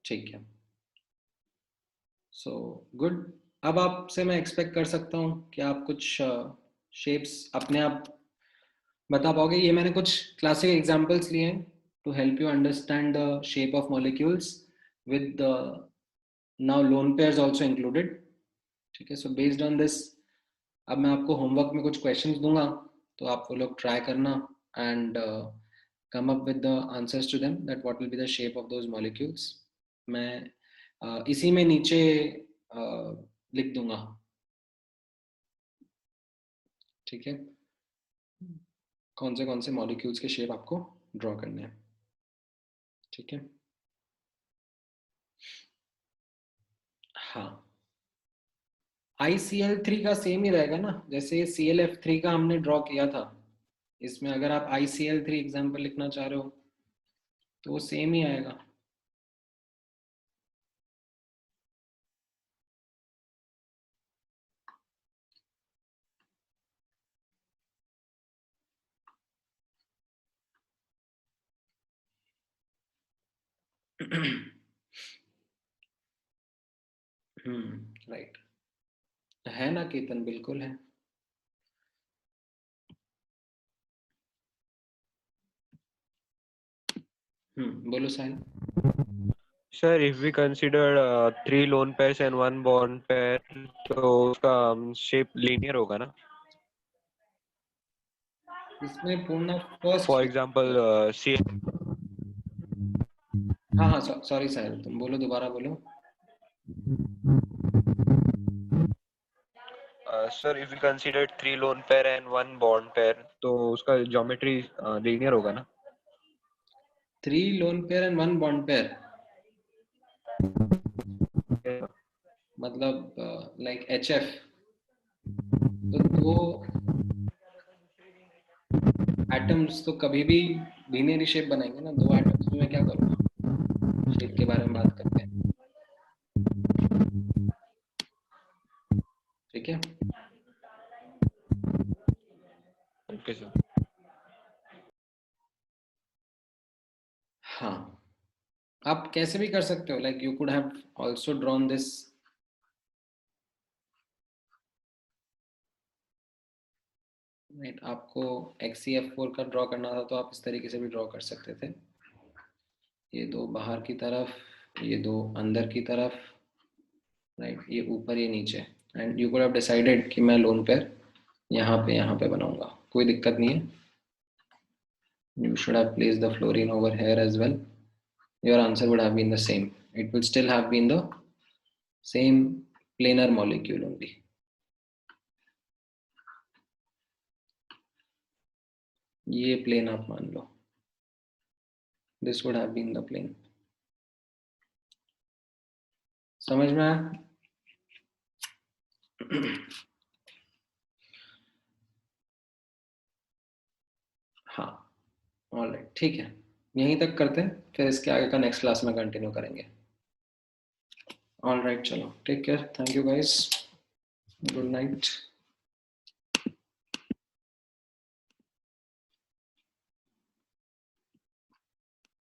ठीक है, सो गुड। अब आपसे मैं एक्सपेक्ट कर सकता हूँ कि आप कुछ शेप्स अपने आप बता पाओगे। ये मैंने कुछ क्लासिक एग्जांपल्स लिए हैं to help you understand the shape of molecules with now lone pairs also included. ठीक है, सो बेस्ड ऑन दिस अब मैं आपको होमवर्क में कुछ क्वेश्चंस दूंगा, तो आप वो लोग ट्राई करना and come up with the answers to them that what will be the shape of those molecules. मैं इसी में नीचे लिख दूंगा। ठीक है, कौन से मॉलिक्यूल्स के शेप आपको ड्रॉ करने हैं। ठीक है, हाँ, ICl3 का सेम ही रहेगा ना, जैसे ClF3 का हमने ड्रॉ किया था। इसमें अगर आप ICl3 एग्जाम्पल लिखना चाह रहे हो तो वो सेम ही आएगा। राइट, है ना केतन, बिल्कुल है। बोलो साहिल। Sir, if we consider 3 lone pairs and 1 bond pair, तो उसका shape linear होगा ना? इसमें पूर्ण फर्स्ट, For example, हाँ, सॉरी साहिल, तुम बोलो, दोबारा बोलो। sir, if we consider 3 lone pair and 1 bond pair, तो उसका geometry linear होगा ना? 3 lone pair and 1 bond pair मतलब लाइक HF, तो दो एटम्स तो कभी भी बिनरी शेप बनाएंगे ना। दो एटम्स में मैं क्या करूँगा, शेप के बारे में बात करते हैं। ठीक है, Okay, sir. हाँ, आप कैसे भी कर सकते हो, like you could have also drawn this. Right, आपको XCF4 का ड्रॉ करना था तो आप इस तरीके से भी ड्रॉ कर सकते थे। ये दो बाहर की तरफ, ये दो अंदर की तरफ, राइट, ये ऊपर ये नीचे, and you could have decided कि मैं लोन पेयर यहाँ पे बनाऊंगा, कोई दिक्कत नहीं है। You should have placed the fluorine over here as well. Your answer would have been the same. It would still have been the same planar molecule only. ये plane आप मान लो, this would have been the plane. समझ में आया? हाँ, ऑलराइट, ठीक है, यहीं तक करते हैं, फिर इसके आगे का नेक्स्ट क्लास में कंटिन्यू करेंगे। ऑलराइट, चलो, take care, thank you guys, good night.